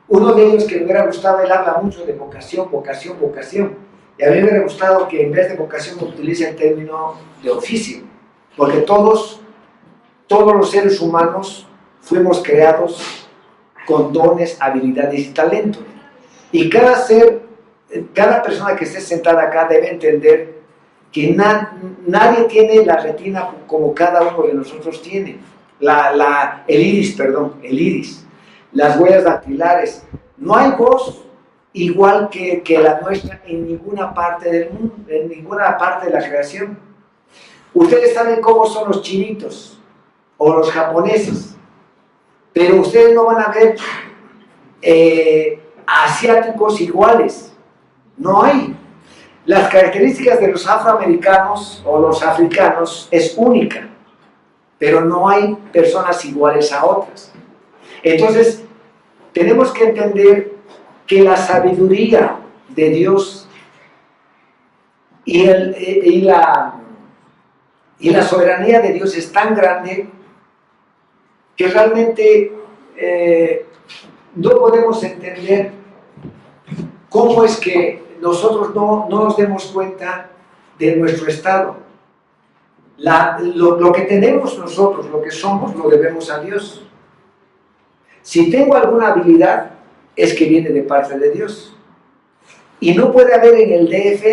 Uno de ellos que me hubiera gustado, él habla mucho de vocación, vocación, vocación. Y a mí me hubiera gustado que en vez de vocación utilice el término de oficio. Porque todos los seres humanos fuimos creados con dones, habilidades y talentos. Y cada persona que esté sentada acá debe entender que nadie tiene la retina como cada uno de nosotros tiene. El iris, las huellas dactilares. No hay voz igual que la nuestra en ninguna parte del mundo, en ninguna parte de la creación. Ustedes saben cómo son los chinitos o los japoneses, pero ustedes no van a ver asiáticos iguales. No hay. Las características de los afroamericanos o los africanos es única, pero no hay personas iguales a otras. Entonces, tenemos que entender que la sabiduría de Dios y la soberanía de Dios es tan grande que realmente no podemos entender cómo es que nosotros no nos demos cuenta de nuestro estado. Lo que tenemos nosotros, lo que somos, lo debemos a Dios. Si tengo alguna habilidad, es que viene de parte de Dios. Y no puede haber en el DF,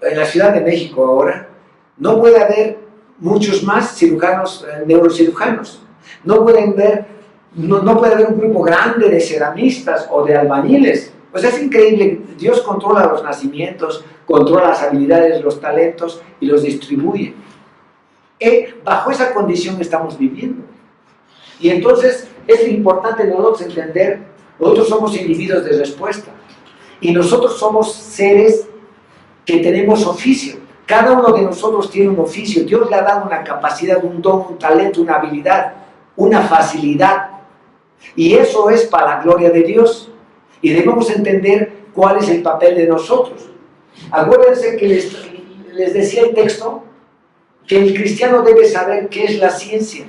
en la Ciudad de México ahora, no puede haber muchos más cirujanos, neurocirujanos. No puede haber un grupo grande de ceramistas o de albañiles. Pues es increíble, Dios controla los nacimientos, controla las habilidades, los talentos y los distribuye. Bajo esa condición estamos viviendo. Y entonces es importante nosotros entender, nosotros somos individuos de respuesta. Y nosotros somos seres que tenemos oficio. Cada uno de nosotros tiene un oficio. Dios le ha dado una capacidad, un don, un talento, una habilidad, una facilidad. Y eso es para la gloria de Dios. Y debemos entender cuál es el papel de nosotros. Acuérdense que les decía el texto que el cristiano debe saber qué es la ciencia.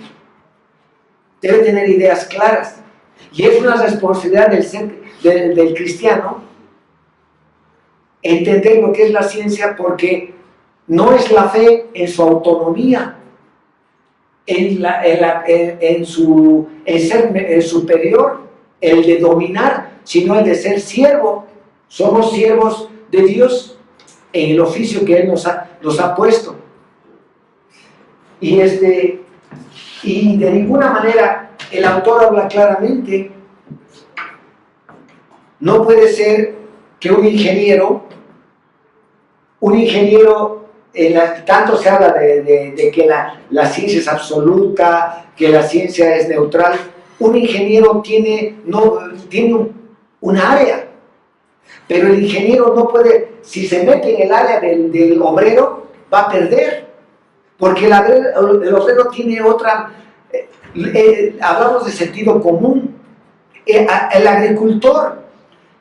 Debe tener ideas claras. Y es una responsabilidad del cristiano entender lo que es la ciencia, porque no es la fe en su autonomía, en ser superior, el de dominar, sino el de ser siervo. Somos siervos de Dios en el oficio que Él nos ha puesto. Y de ninguna manera, el autor habla claramente, no puede ser que un ingeniero, tanto se habla de que la ciencia es absoluta, que la ciencia es neutral. Un ingeniero tiene un área, pero el ingeniero no puede, si se mete en el área del obrero, va a perder, porque el obrero tiene otra, hablamos de sentido común. El agricultor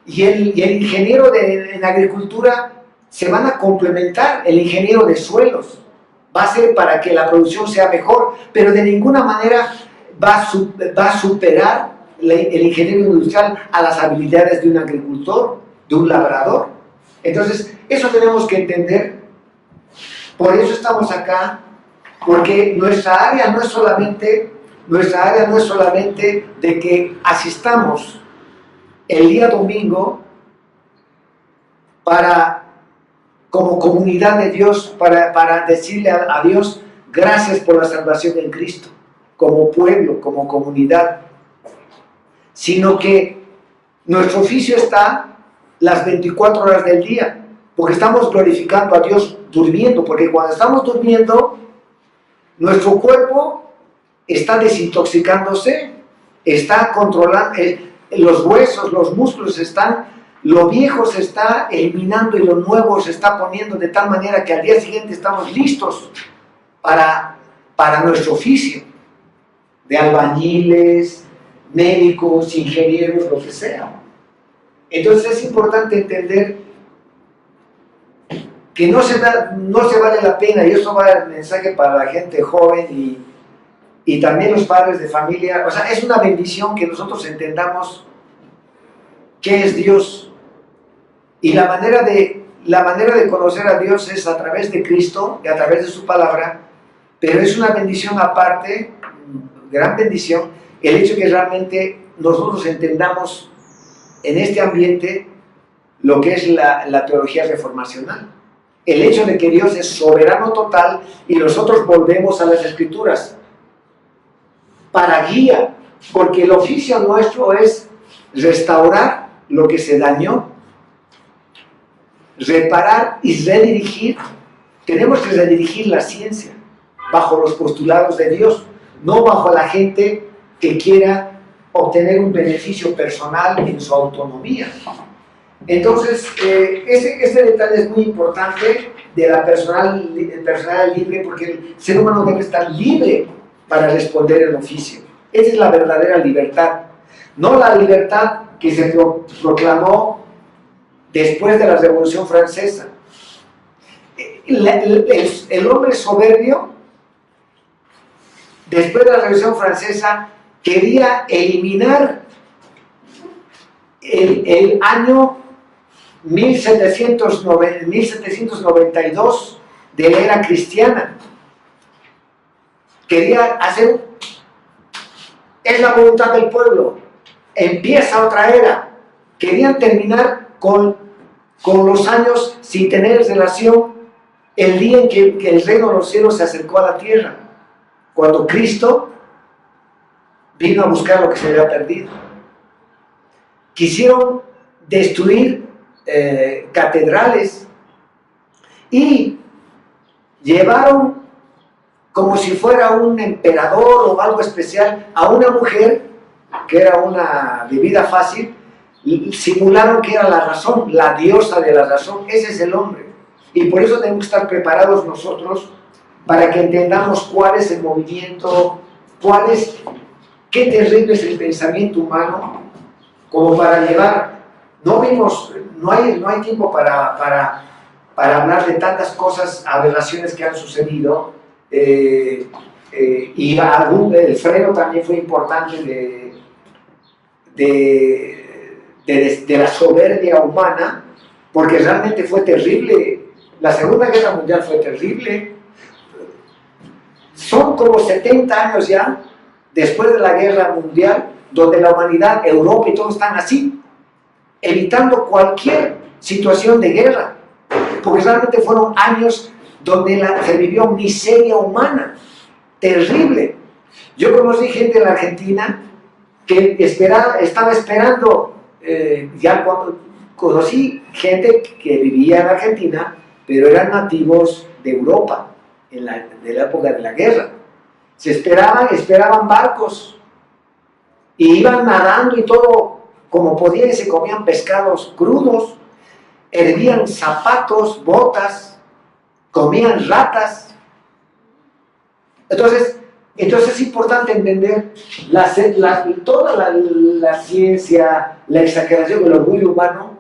y el ingeniero en agricultura se van a complementar. El ingeniero de suelos va a ser para que la producción sea mejor, pero de ninguna manera va a superar el ingeniero industrial a las habilidades de un agricultor, de un labrador. Entonces, eso tenemos que entender. Por eso estamos acá, porque nuestra área no es solamente de que asistamos el día domingo como comunidad de Dios, para decirle a Dios gracias por la salvación en Cristo, como pueblo, como comunidad, sino que nuestro oficio está las 24 horas del día, porque estamos glorificando a Dios durmiendo, porque cuando estamos durmiendo, nuestro cuerpo está desintoxicándose, está controlando, los huesos, los músculos lo viejo se está eliminando y lo nuevo se está poniendo, de tal manera que al día siguiente estamos listos para nuestro oficio, de albañiles, médicos, ingenieros, lo que sea. Entonces es importante entender que no se vale la pena, y eso va el mensaje para la gente joven y también los padres de familia. O sea, es una bendición que nosotros entendamos qué es Dios. Y la manera de conocer a Dios es a través de Cristo y a través de su palabra, pero es una bendición aparte, gran bendición, el hecho que realmente nosotros entendamos en este ambiente lo que es la teología reformacional. El hecho de que Dios es soberano total y nosotros volvemos a las Escrituras para guía, porque el oficio nuestro es restaurar lo que se dañó, reparar y redirigir. Tenemos que redirigir la ciencia bajo los postulados de Dios, no bajo la gente que quiera obtener un beneficio personal en su autonomía. Entonces, ese detalle es muy importante de la personalidad libre, porque el ser humano debe estar libre para responder el oficio. Esa es la verdadera libertad, no la libertad que se proclamó después de la Revolución Francesa. El hombre soberbio, después de la Revolución Francesa, quería eliminar el año 1792 de la era cristiana. Quería hacer, es la voluntad del pueblo, empieza otra era. Querían terminar con los años sin tener relación el día en que el reino de los cielos se acercó a la tierra, cuando Cristo vino a buscar lo que se había perdido. Quisieron destruir catedrales y llevaron, como si fuera un emperador o algo especial, a una mujer que era una de vida fácil, y simularon que era la razón, la diosa de la razón. Ese es el hombre, y por eso tenemos que estar preparados nosotros para que entendamos cuál es el movimiento, qué terrible es el pensamiento humano, como para llevar. No hay tiempo para hablar de tantas cosas, aberraciones que han sucedido, y el freno también fue importante de la soberbia humana, porque realmente fue terrible. La Segunda Guerra Mundial fue terrible. Son como 70 años ya después de la Guerra Mundial, donde la humanidad, Europa y todos están así, evitando cualquier situación de guerra, porque realmente fueron años donde se vivió miseria humana terrible. Yo conocí gente en la Argentina que estaba esperando, ya cuando conocí gente que vivía en Argentina, pero eran nativos de Europa, de la época de la guerra. Esperaban barcos, y iban nadando y todo como podían, y se comían pescados crudos, hervían zapatos, botas, comían ratas. Entonces es importante entender toda la ciencia, la exageración, el orgullo humano,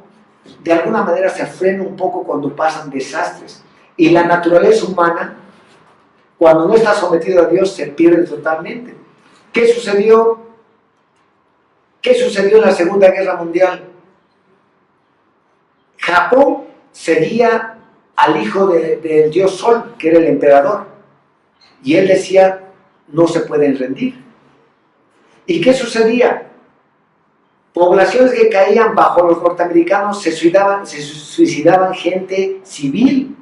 de alguna manera se frena un poco cuando pasan desastres. Y la naturaleza humana, cuando no está sometido a Dios, se pierde totalmente. ¿Qué sucedió en la Segunda Guerra Mundial? Japón seguía al hijo del dios Sol, que era el emperador, y él decía: no se pueden rendir. ¿Y qué sucedía? Poblaciones que caían bajo los norteamericanos, se suicidaban gente civil.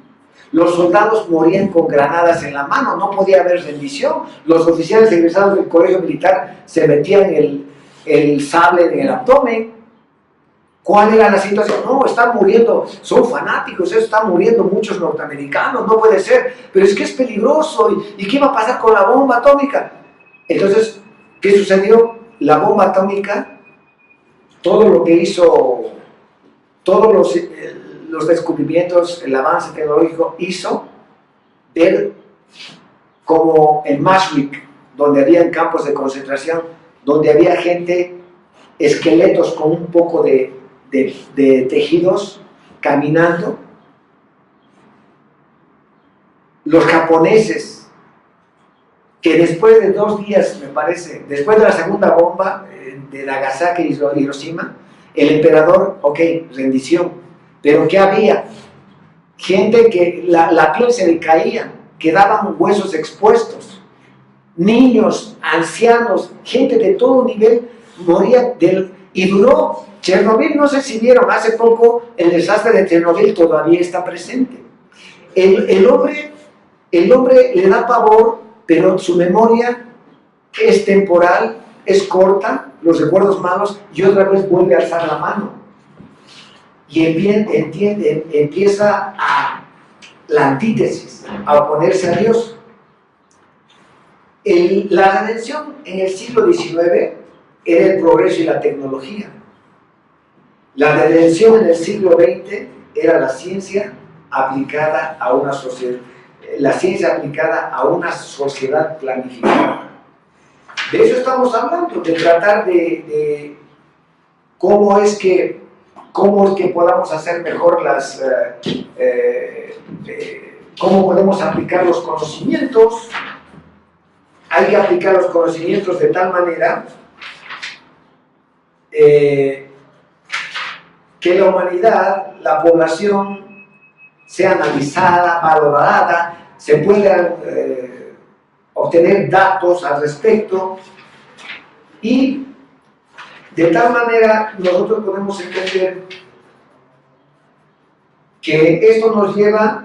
Los soldados morían con granadas en la mano, no podía haber rendición. Los oficiales egresados del colegio militar se metían el sable en el abdomen. ¿Cuál era la situación? No, están muriendo, son fanáticos, están muriendo muchos norteamericanos, no puede ser, pero es que es peligroso, ¿y qué va a pasar con la bomba atómica? Entonces, ¿qué sucedió? La bomba atómica, todo lo que hizo, todos los descubrimientos, el avance tecnológico hizo ver como en Auschwitz, donde había campos de concentración, donde había gente, esqueletos con un poco de tejidos caminando. Los japoneses, que después de 2 días, me parece, después de la segunda bomba de Nagasaki y Hiroshima, el emperador, ok, rendición, pero ¿qué había? Gente que la piel se le caía, quedaban huesos expuestos, niños, ancianos, gente de todo nivel moría y duró. Chernobyl, no sé si vieron, hace poco el desastre de Chernobyl todavía está presente. El hombre le da pavor, pero su memoria es temporal, es corta, los recuerdos malos, y otra vez vuelve a alzar la mano. y empieza a la antítesis, a oponerse a Dios. La redención en el siglo XIX era el progreso y la tecnología. La redención en el siglo XX era la ciencia aplicada a una sociedad, planificada. De eso estamos hablando, de tratar de cómo es que podamos hacer mejor cómo podemos aplicar los conocimientos. Hay que aplicar los conocimientos de tal manera que la humanidad, la población, sea analizada, valorada, se puedan obtener datos al respecto, y de tal manera nosotros podemos entender que esto nos lleva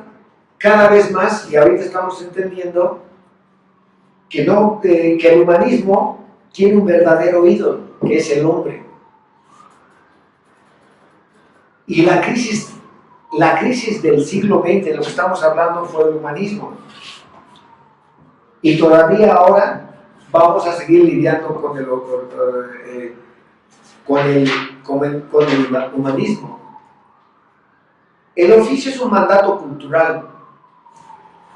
cada vez más, y ahorita estamos entendiendo que el humanismo tiene un verdadero ídolo, que es el hombre. Y la crisis del siglo XX, de lo que estamos hablando, fue el humanismo. Y todavía ahora vamos a seguir lidiando con el humanismo. El oficio es un mandato cultural.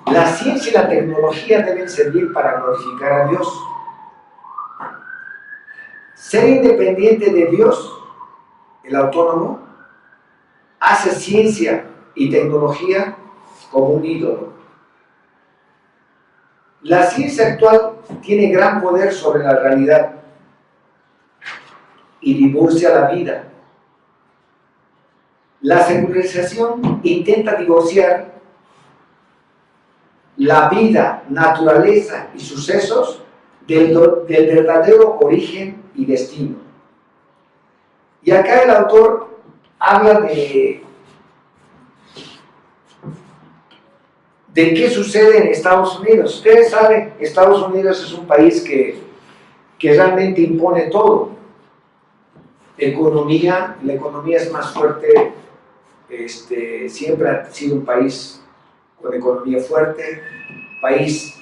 La ciencia y la tecnología deben servir para glorificar a Dios. Ser independiente de Dios, el autónomo, hace ciencia y tecnología como un ídolo. La ciencia actual tiene gran poder sobre la realidad y divorcia la vida. La secularización intenta divorciar la vida, naturaleza y sucesos del verdadero origen y destino. Y acá el autor habla de qué sucede en Estados Unidos. Ustedes saben, Estados Unidos es un país que realmente impone todo. La economía es más fuerte, siempre ha sido un país con economía fuerte, país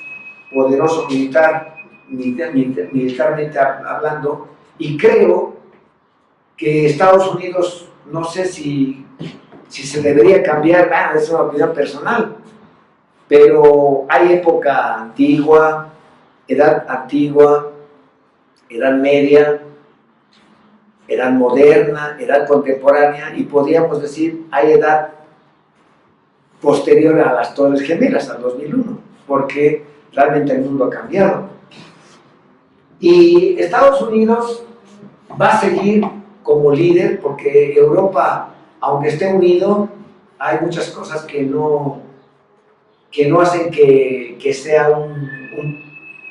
poderoso militarmente hablando, y creo que Estados Unidos, no sé si se debería cambiar, es una opinión personal, pero hay época antigua, edad media, edad moderna, edad contemporánea, y podríamos decir hay edad posterior a las Torres Gemelas, al 2001, porque realmente el mundo ha cambiado. Y Estados Unidos va a seguir como líder, porque Europa, aunque esté unido, hay muchas cosas que no hacen que sea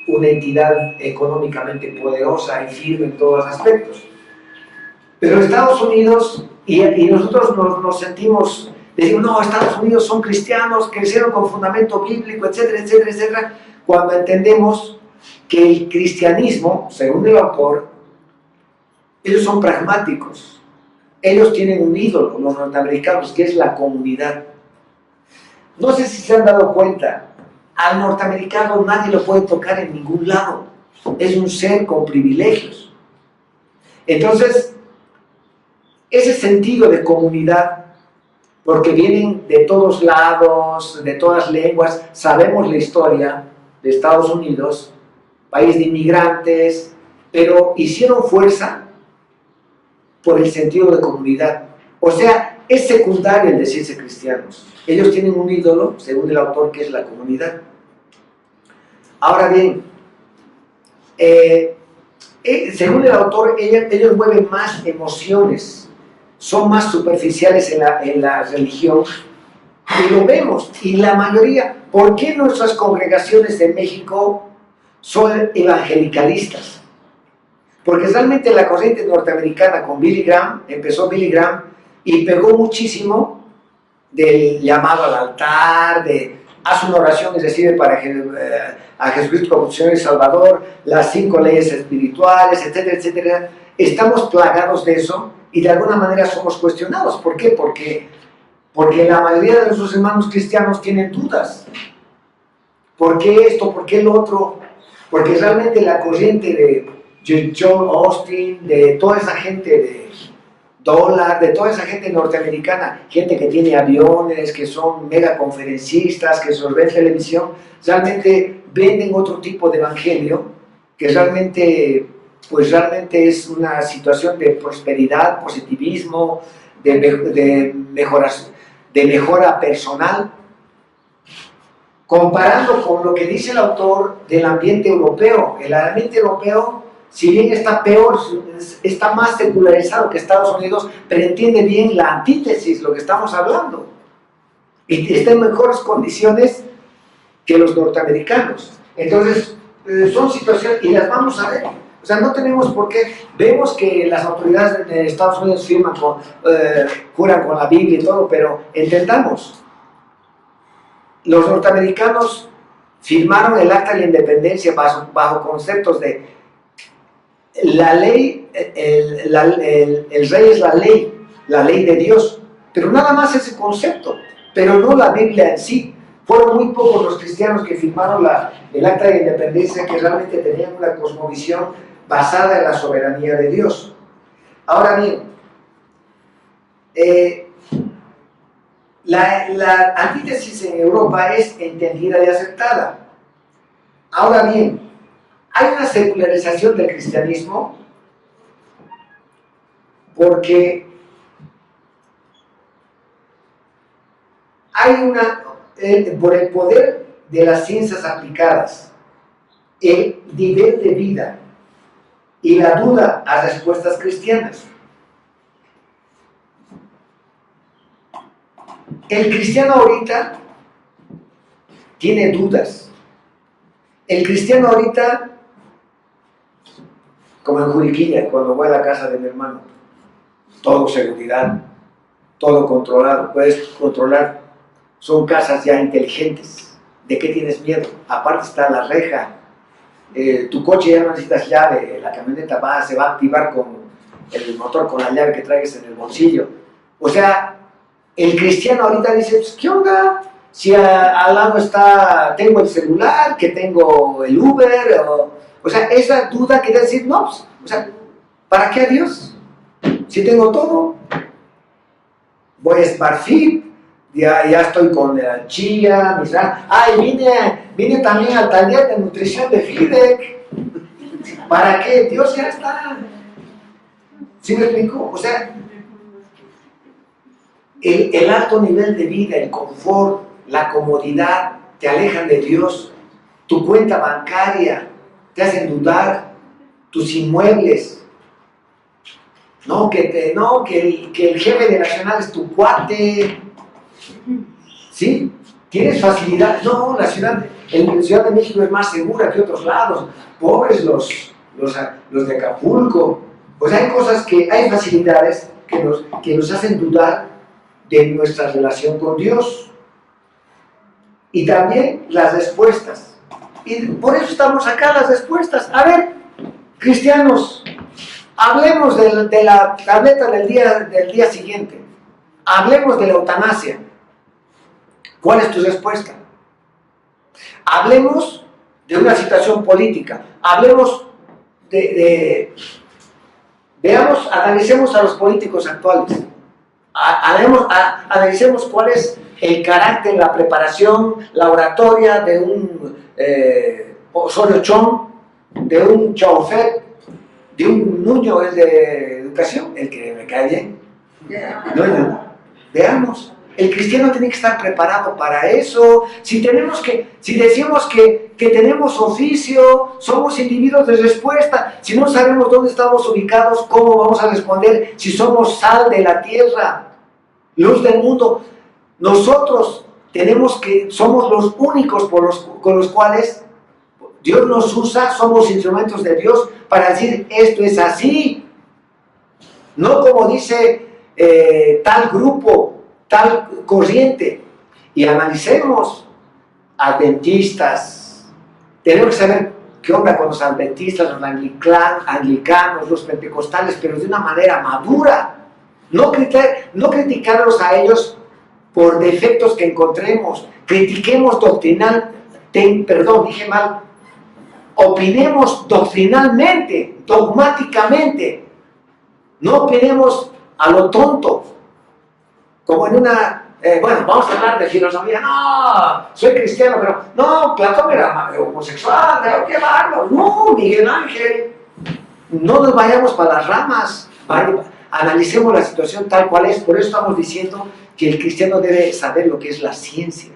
una entidad económicamente poderosa y firme en todos los aspectos. Pero Estados Unidos, y nosotros nos sentimos, decimos, no, Estados Unidos son cristianos, crecieron con fundamento bíblico, etcétera, etcétera, etcétera, cuando entendemos que el cristianismo, según el autor, ellos son pragmáticos. Ellos tienen un ídolo, los norteamericanos, que es la comunidad. No sé si se han dado cuenta, al norteamericano nadie lo puede tocar en ningún lado. Es un ser con privilegios. Entonces, ese sentido de comunidad, porque vienen de todos lados, de todas lenguas, sabemos la historia de Estados Unidos, país de inmigrantes, pero hicieron fuerza por el sentido de comunidad. O sea, es secundario el decirse cristianos. Ellos tienen un ídolo, según el autor, que es la comunidad. Ahora bien, según el autor, ellos mueven más emociones, son más superficiales en la religión, y lo vemos. Y la mayoría, ¿por qué nuestras congregaciones de México son evangelicalistas? Porque realmente la corriente norteamericana con Billy Graham, empezó Billy Graham y pegó muchísimo del llamado al altar, de haz una oración y recibe a Jesucristo como Señor y Salvador, las 5 leyes espirituales, etcétera, etcétera. Estamos plagados de eso, y de alguna manera somos cuestionados. ¿Por qué? Porque la mayoría de nuestros hermanos cristianos tienen dudas. ¿Por qué esto? ¿Por qué lo otro? Porque realmente la corriente de John Austin, de toda esa gente de dólar, de toda esa gente norteamericana, gente que tiene aviones, que son mega conferencistas, que se ven televisión, realmente venden otro tipo de evangelio, que realmente, pues realmente es una situación de prosperidad, positivismo, de mejora personal, comparando con lo que dice el autor del ambiente europeo. El ambiente europeo, si bien está peor, está más secularizado que Estados Unidos, pero entiende bien la antítesis, lo que estamos hablando, y está en mejores condiciones que los norteamericanos. Entonces, son situaciones, y las vamos a ver. O sea, no tenemos por qué. Vemos que las autoridades de Estados Unidos juran con la Biblia y todo, pero entendamos, los norteamericanos firmaron el Acta de la Independencia bajo conceptos de la ley, el rey es la ley de Dios, pero nada más ese concepto, pero no la Biblia en sí. Fueron muy pocos los cristianos que firmaron el Acta de la Independencia, que realmente tenían una cosmovisión basada en la soberanía de Dios. Ahora bien, la antítesis en Europa es entendida y aceptada. Ahora bien, hay una secularización del cristianismo porque hay por el poder de las ciencias aplicadas, el nivel de vida y la duda a respuestas cristianas. El cristiano ahorita tiene dudas. El cristiano ahorita, como en Juriquilla, cuando voy a la casa de mi hermano, todo seguridad, todo controlado, puedes controlar. Son casas ya inteligentes. ¿De qué tienes miedo? Aparte está la reja. Tu coche ya no necesitas llave, la camioneta se va a activar con el motor, con la llave que traigas en el bolsillo. O sea, el cristiano ahorita dice, pues, ¿qué onda? Si al lado tengo el celular, que tengo el Uber, o sea, esa duda quiere decir, no, pues, o sea, ¿para qué a Dios? Si tengo todo, voy a SmartFit, ya estoy con la chía, vine también al taller de nutrición de FIDEC. ¿Para qué? Dios ya está. ¿Sí me explico? O sea, el alto nivel de vida, el confort, la comodidad, te alejan de Dios. Tu cuenta bancaria te hacen dudar, tus inmuebles. No, que el jefe de Nacional es tu cuate. ¿Sí? ¿Tienes facilidad? No, la Ciudad de México es más segura que otros lados. Pobres los de Acapulco. Pues hay cosas hay facilidades que nos hacen dudar de nuestra relación con Dios. Y también las respuestas. Y por eso estamos acá, las respuestas. A ver, cristianos, hablemos de la tableta del día siguiente. Hablemos de la eutanasia. ¿Cuál es tu respuesta? Hablemos de una situación política. Hablemos veamos, analicemos a los políticos actuales. Analicemos cuál es el carácter, la preparación, la oratoria de un Osorio Chong, de un Chaufet, de un Nuño, el de educación, el que me cae bien. No. Veamos. El cristiano tiene que estar preparado para eso. Si decimos que tenemos oficio, somos individuos de respuesta. Si no sabemos dónde estamos ubicados, ¿cómo vamos a responder? Si somos sal de la tierra, luz del mundo, nosotros somos los únicos con los cuales Dios nos usa, somos instrumentos de Dios para decir, esto es así. No como dice tal grupo, tal corriente. Y analicemos adventistas. Tenemos que saber qué onda con los adventistas, los anglicanos, los pentecostales, pero de una manera madura. No criticarlos a ellos por defectos que encontremos. Critiquemos opinemos doctrinalmente, dogmáticamente. No opinemos a lo tonto. Como en una... vamos a hablar de filosofía. No, soy cristiano, pero... No, Platón era homosexual, qué bárbaro. No, Miguel Ángel. No nos vayamos para las ramas. Analicemos la situación tal cual es. Por eso estamos diciendo que el cristiano debe saber lo que es la ciencia.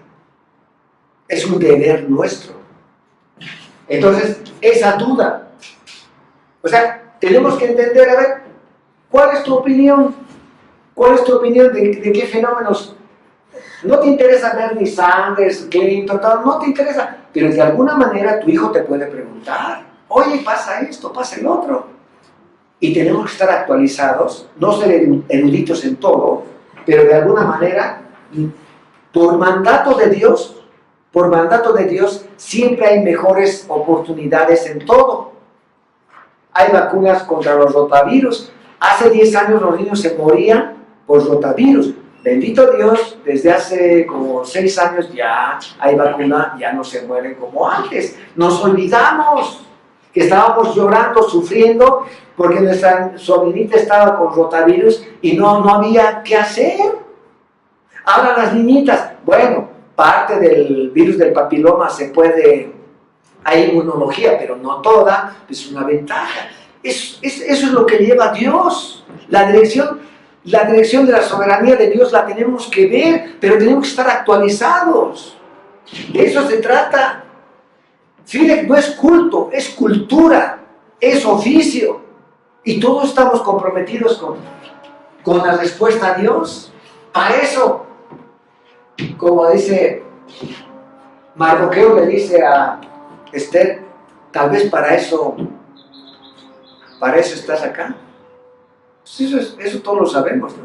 Es un deber nuestro. Entonces, esa duda. O sea, tenemos que entender, a ver, ¿cuál es tu opinión? ¿Cuál es tu opinión de qué fenómenos? No te interesa ver ni Sanders, Clinton, todo, no te interesa. Pero de alguna manera tu hijo te puede preguntar, oye, pasa esto, pasa el otro. Y tenemos que estar actualizados, no ser eruditos en todo, pero de alguna manera, por mandato de Dios, siempre hay mejores oportunidades en todo. Hay vacunas contra los rotavirus. Hace 10 años los niños se morían por rotavirus. Bendito Dios, desde hace como 6 años ya hay vacuna, ya no se mueren como antes. Nos olvidamos que estábamos llorando, sufriendo, porque nuestra sobrinita estaba con rotavirus y no había qué hacer. Ahora las niñitas, bueno, parte del virus del papiloma se puede, hay inmunología, pero no toda, es una ventaja. Eso es lo que lleva a Dios. La dirección de la soberanía de Dios la tenemos que ver, pero tenemos que estar actualizados. De eso se trata. Fíjate, no es culto, es cultura, es oficio. Y todos estamos comprometidos con la respuesta a Dios. Para eso, como dice Mardoqueo, le dice a Esther, tal vez para eso estás acá. Pues eso todos lo sabemos, ¿no?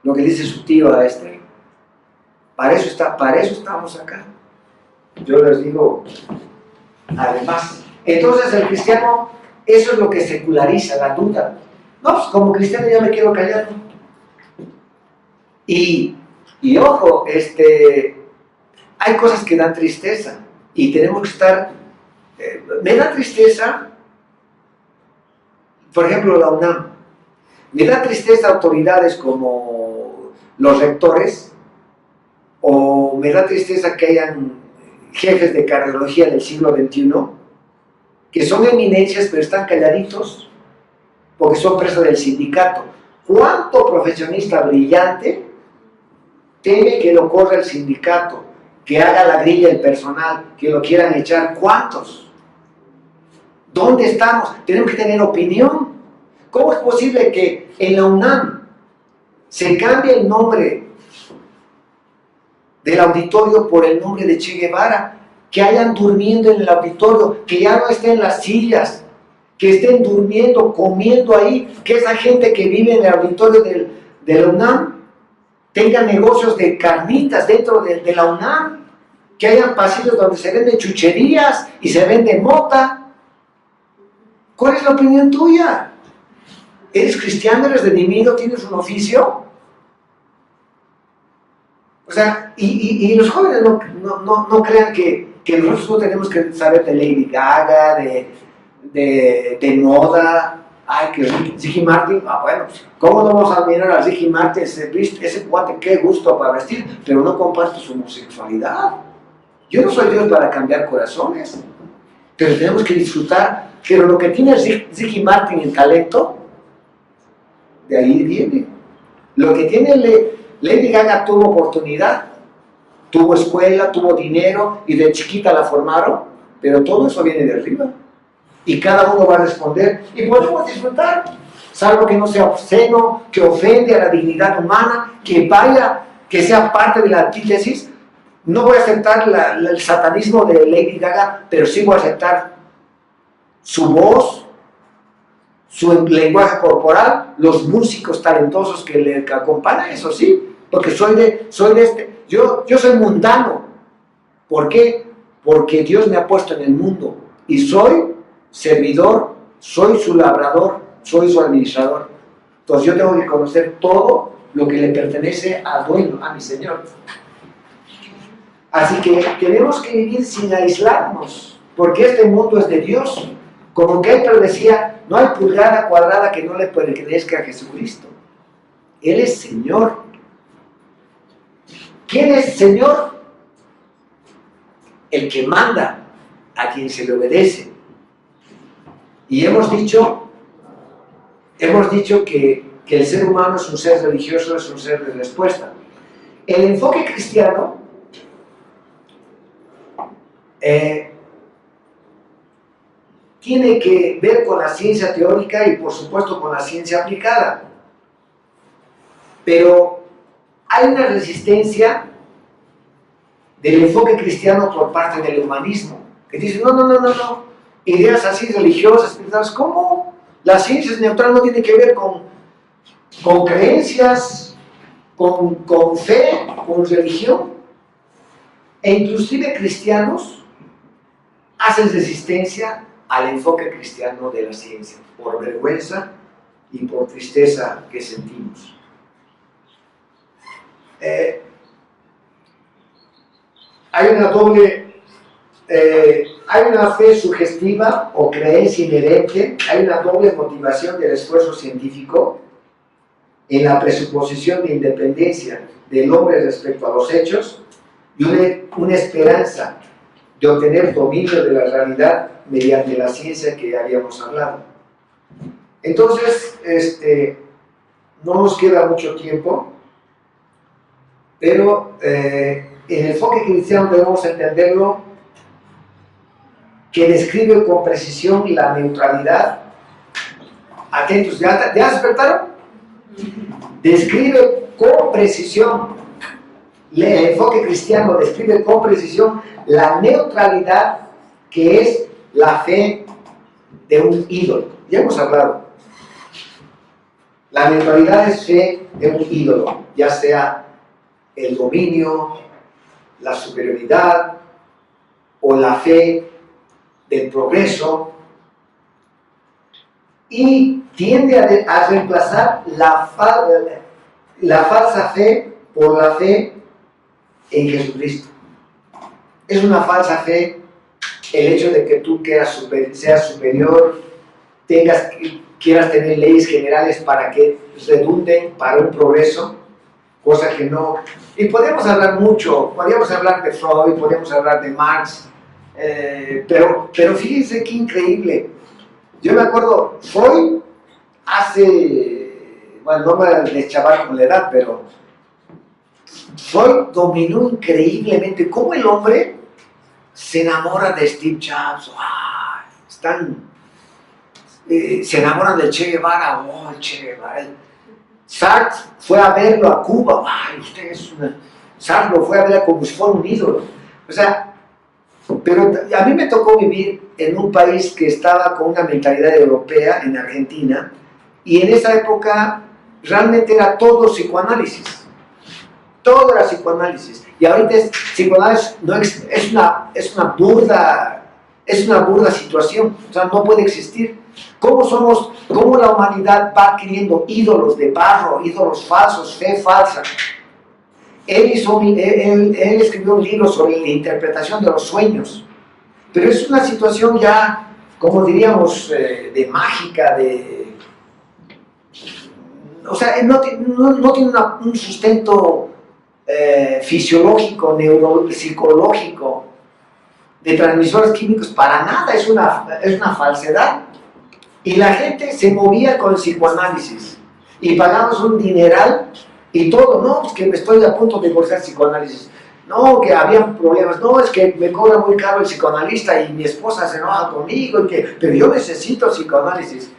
Lo que dice su tío a Esther. Para eso estamos acá. Yo les digo, además. Entonces el cristiano, eso es lo que seculariza, la duda. No, pues como cristiano ya me quedo callado. Y ojo, hay cosas que dan tristeza y tenemos que estar... me da tristeza, por ejemplo, la UNAM. Me da tristeza autoridades como los rectores, o me da tristeza que hayan jefes de cardiología del siglo XXI, que son eminencias pero están calladitos porque son presa del sindicato. ¿Cuánto profesionista brillante teme que lo corra el sindicato, que haga la grilla el personal, que lo quieran echar? ¿Cuántos? ¿Dónde estamos? Tenemos que tener opinión. ¿Cómo es posible que en la UNAM se cambie el nombre del auditorio por el nombre de Che Guevara? Que hayan durmiendo en el auditorio, que ya no estén en las sillas, que estén durmiendo, comiendo ahí, que esa gente que vive en el auditorio de la UNAM tenga negocios de carnitas dentro de la UNAM, que hayan pasillos donde se venden chucherías y se vende mota. ¿Cuál es la opinión tuya? ¿Eres cristiano, eres redimido, tienes un oficio? O sea, y los jóvenes no crean que nosotros no tenemos que saber de Lady Gaga, de moda. Ay, que Ricky Martin, bueno, ¿cómo no vamos a admirar a Ricky Martin? Ese cuate, qué gusto para vestir, pero no comparte su homosexualidad. Yo no soy Dios para cambiar corazones, pero tenemos que disfrutar. Pero lo que tiene Ricky Martin en talento, de ahí viene. Lo que tiene Lady Gaga, tuvo oportunidad, tuvo escuela, tuvo dinero y de chiquita la formaron, pero todo eso viene de arriba. Y cada uno va a responder y podemos disfrutar, salvo que no sea obsceno, que ofende a la dignidad humana, que sea parte de la antítesis. No voy a aceptar el satanismo de Lady Gaga, pero sí voy a aceptar su voz, su lenguaje corporal, los músicos talentosos que le acompañan, eso sí, porque yo soy mundano. ¿Por qué? Porque Dios me ha puesto en el mundo y soy servidor, soy su labrador, soy su administrador. Entonces yo tengo que conocer todo lo que le pertenece al dueño, a mi Señor. Así que tenemos que vivir sin aislarnos, porque este mundo es de Dios. Como Kepler decía, no hay pulgada cuadrada que no le pertenezca a Jesucristo. Él es Señor. ¿Quién es Señor? El que manda, a quien se le obedece. Y hemos dicho que el ser humano es un ser religioso, es un ser de respuesta. El enfoque cristiano tiene que ver con la ciencia teórica y por supuesto con la ciencia aplicada. Pero hay una resistencia del enfoque cristiano por parte del humanismo, que dice, no, ideas así religiosas, espirituales, ¿cómo? La ciencia es neutral, no tiene que ver con creencias, con fe, con religión. E inclusive cristianos hacen resistencia al enfoque cristiano de la ciencia, por vergüenza y por tristeza que sentimos. Hay una fe sugestiva o creencia inherente, hay una doble motivación del esfuerzo científico en la presuposición de independencia del hombre respecto a los hechos y una esperanza de obtener dominio de la realidad mediante la ciencia que habíamos hablado. Entonces, no nos queda mucho tiempo, pero en el enfoque cristiano debemos entenderlo que describe con precisión la neutralidad. Atentos, ¿ya despertaron? Describe con precisión, el enfoque cristiano describe con precisión la neutralidad que es la fe de un ídolo. Ya hemos hablado. La neutralidad es fe de un ídolo, ya sea el dominio, la superioridad o la fe del progreso, y tiende a reemplazar la falsa fe por la fe en Jesucristo. Es una falsa fe el hecho de que tú seas superior, quieras tener leyes generales para que redunden para un progreso, cosa que no. Y podemos hablar mucho, podríamos hablar de Freud, podríamos hablar de Marx, pero fíjense qué increíble. Yo me acuerdo, Freud bueno, no me voy a deschavar con la edad, pero Freud dominó increíblemente cómo el hombre se enamora de Steve Jobs, se enamoran del Che Guevara, el Che Guevara. Sartre fue a verlo a Cuba, Sartre lo fue a ver como si fuera un ídolo. O sea, pero a mí me tocó vivir en un país que estaba con una mentalidad europea, en Argentina, y en esa época realmente era todo psicoanálisis. Todo era psicoanálisis. Y ahorita psicoanálisis es una burda situación. O sea, no puede existir. ¿Cómo la humanidad va adquiriendo ídolos de barro, ídolos falsos, fe falsa? Él escribió un libro sobre la interpretación de los sueños, pero es una situación ya, como diríamos, de mágica, o sea, no tiene un sustento fisiológico, neuropsicológico, de transmisores químicos, para nada, es una falsedad. Y la gente se movía con el psicoanálisis, y pagamos un dineral, y todo, no, es que me estoy a punto de cursar psicoanálisis, no, que había problemas, no, es que me cobra muy caro el psicoanalista y mi esposa se enoja conmigo, pero yo necesito psicoanálisis.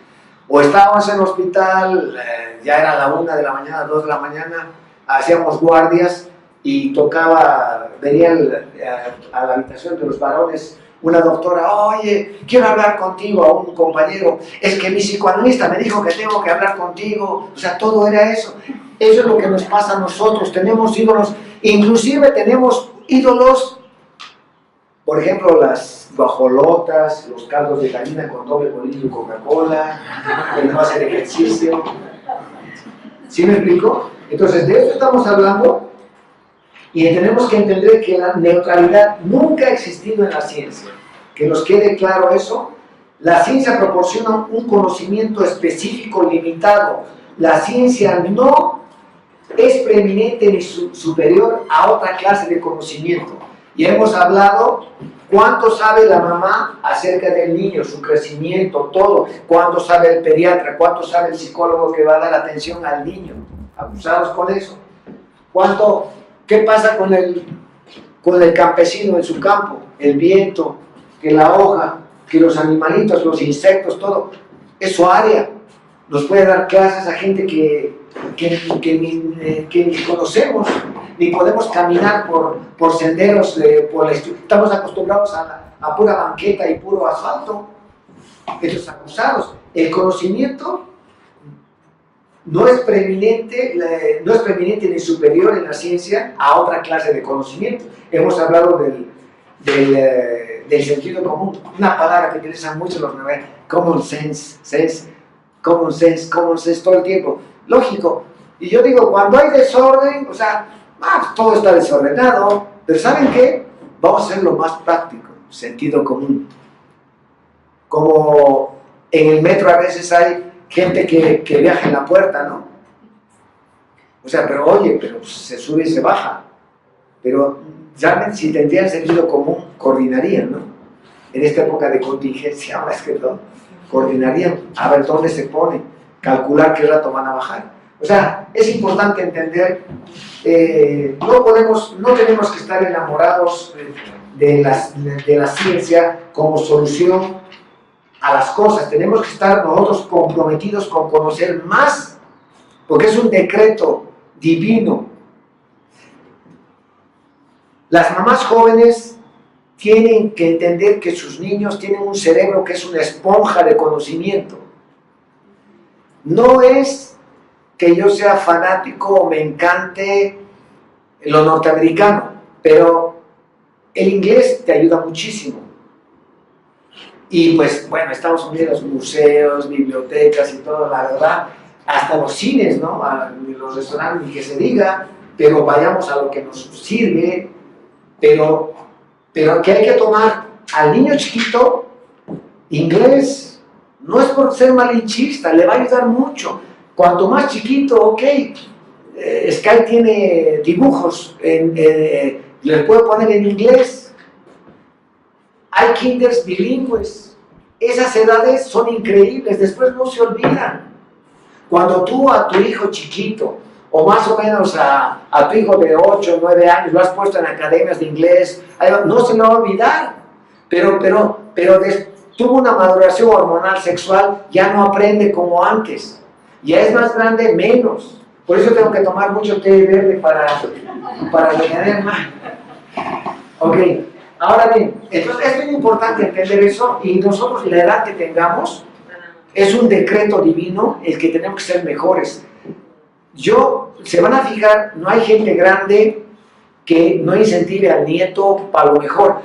O estábamos en el hospital, ya era la 1 de la mañana, 2 de la mañana, hacíamos guardias y venía a la habitación de los varones una doctora, oye, quiero hablar contigo, a un compañero, es que mi psicoanalista me dijo que tengo que hablar contigo. O sea, todo era eso. Eso es lo que nos pasa a nosotros, tenemos ídolos, inclusive tenemos ídolos, por ejemplo, las guajolotas, los caldos de gallina con doble bolillo y Coca-Cola, el no hacer ejercicio. ¿Sí me explico? Entonces, de esto estamos hablando y tenemos que entender que la neutralidad nunca ha existido en la ciencia. Que nos quede claro eso. La ciencia proporciona un conocimiento específico limitado. La ciencia no es preeminente ni superior a otra clase de conocimiento. Y hemos hablado cuánto sabe la mamá acerca del niño, su crecimiento, todo. Cuánto sabe el pediatra, cuánto sabe el psicólogo que va a dar atención al niño. Abusados con eso. ¿Qué pasa con el campesino en su campo? El viento, que la hoja, que los animalitos, los insectos, todo. Es su área. Nos puede dar clases a gente que ni conocemos, ni podemos caminar por senderos, estamos acostumbrados a pura banqueta y puro asfalto. Esos acusados. El conocimiento no es preeminente ni superior en la ciencia a otra clase de conocimiento. Hemos hablado del sentido común, una palabra que utilizan mucho los nuevos, common sense todo el tiempo. Lógico. Y yo digo, cuando hay desorden, o sea, todo está desordenado, pero ¿saben qué? Vamos a hacer lo más práctico, sentido común. Como en el metro a veces hay gente que viaja en la puerta, ¿no? O sea, pero pues, se sube y se baja. Pero realmente si tendrían sentido común, coordinarían, ¿no? En esta época de contingencia, ahora es que no, coordinarían, a ver dónde se pone, calcular qué rato van a bajar. O sea, es importante entender, no tenemos que estar enamorados de la ciencia como solución a las cosas. Tenemos que estar nosotros comprometidos con conocer más, porque es un decreto divino. Las mamás jóvenes tienen que entender que sus niños tienen un cerebro que es una esponja de conocimiento. No es que yo sea fanático o me encante lo norteamericano, pero el inglés te ayuda muchísimo. Y pues, bueno, Estados Unidos, museos, bibliotecas y todo, la verdad, hasta los cines, ¿no? Los restaurantes, ni que se diga, pero vayamos a lo que nos sirve, pero que hay que tomar al niño chiquito inglés, no es por ser malinchista, le va a ayudar mucho. Cuanto más chiquito, ok, Sky tiene dibujos, les puedo poner en inglés. Hay kinders bilingües. Esas edades son increíbles, después no se olvidan. Cuando tú a tu hijo chiquito, o más o menos a tu hijo de 8 o 9 años, lo has puesto en academias de inglés, no se lo va a olvidar. Pero tuvo una maduración hormonal sexual, ya no aprende como antes. Ya es más grande, menos. Por eso tengo que tomar mucho té verde para retener más. Ok, ahora bien, entonces es muy importante entender eso, y nosotros la edad que tengamos es un decreto divino el que tenemos que ser mejores. Se van a fijar, no hay gente grande que no incentive al nieto para lo mejor.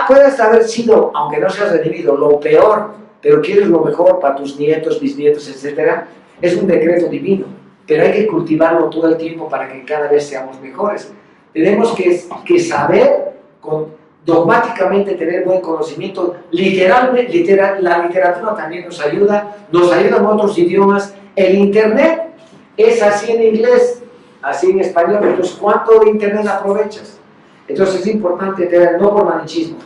Puedes haber sido, aunque no seas redimido, lo peor, pero quieres lo mejor para tus nietos, bisnietos, etc. Es un decreto divino, pero hay que cultivarlo todo el tiempo para que cada vez seamos mejores. Tenemos que saber, dogmáticamente tener buen conocimiento. La literatura también nos ayuda en otros idiomas. El internet es así en inglés, así en español. Entonces, ¿cuánto de internet aprovechas? Entonces es importante tener, no por malichismo.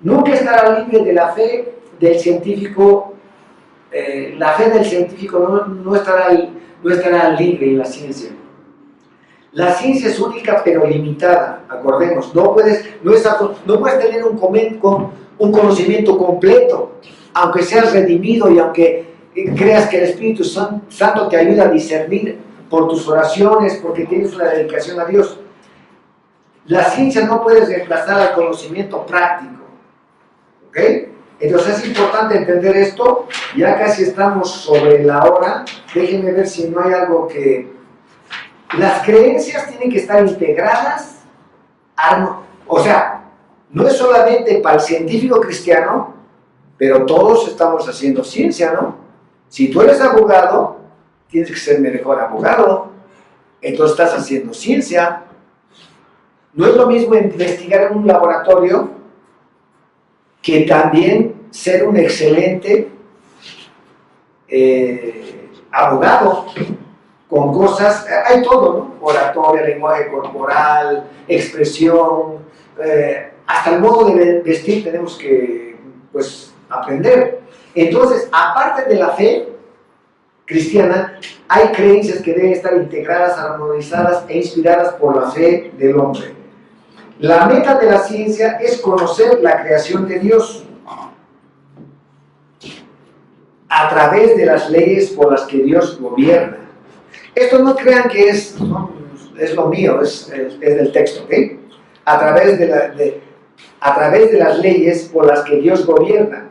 Nunca estará libre de la fe del científico. La fe del científico no estará libre en la ciencia. La ciencia es única pero limitada, acordemos. No puedes tener un conocimiento completo, aunque seas redimido y aunque creas que el Espíritu Santo te ayuda a discernir por tus oraciones, porque tienes una dedicación a Dios. La ciencia no puede reemplazar al conocimiento práctico. ¿Ok? Entonces es importante entender esto. Ya casi estamos sobre la hora. Déjenme ver si no hay algo que... Las creencias tienen que estar integradas. O sea, no es solamente para el científico cristiano, pero todos estamos haciendo ciencia, ¿no? Si tú eres abogado, tienes que ser mejor abogado, entonces estás haciendo ciencia. No es lo mismo investigar en un laboratorio que también ser un excelente abogado con cosas, hay todo, ¿no? Oratoria, lenguaje corporal, expresión, hasta el modo de vestir tenemos que, pues, aprender. Entonces, aparte de la fe cristiana, hay creencias que deben estar integradas, armonizadas e inspiradas por la fe del hombre. La meta de la ciencia es conocer la creación de Dios a través de las leyes por las que Dios gobierna. Esto no crean que es lo mío, es del texto, ¿ok? A través de las leyes por las que Dios gobierna.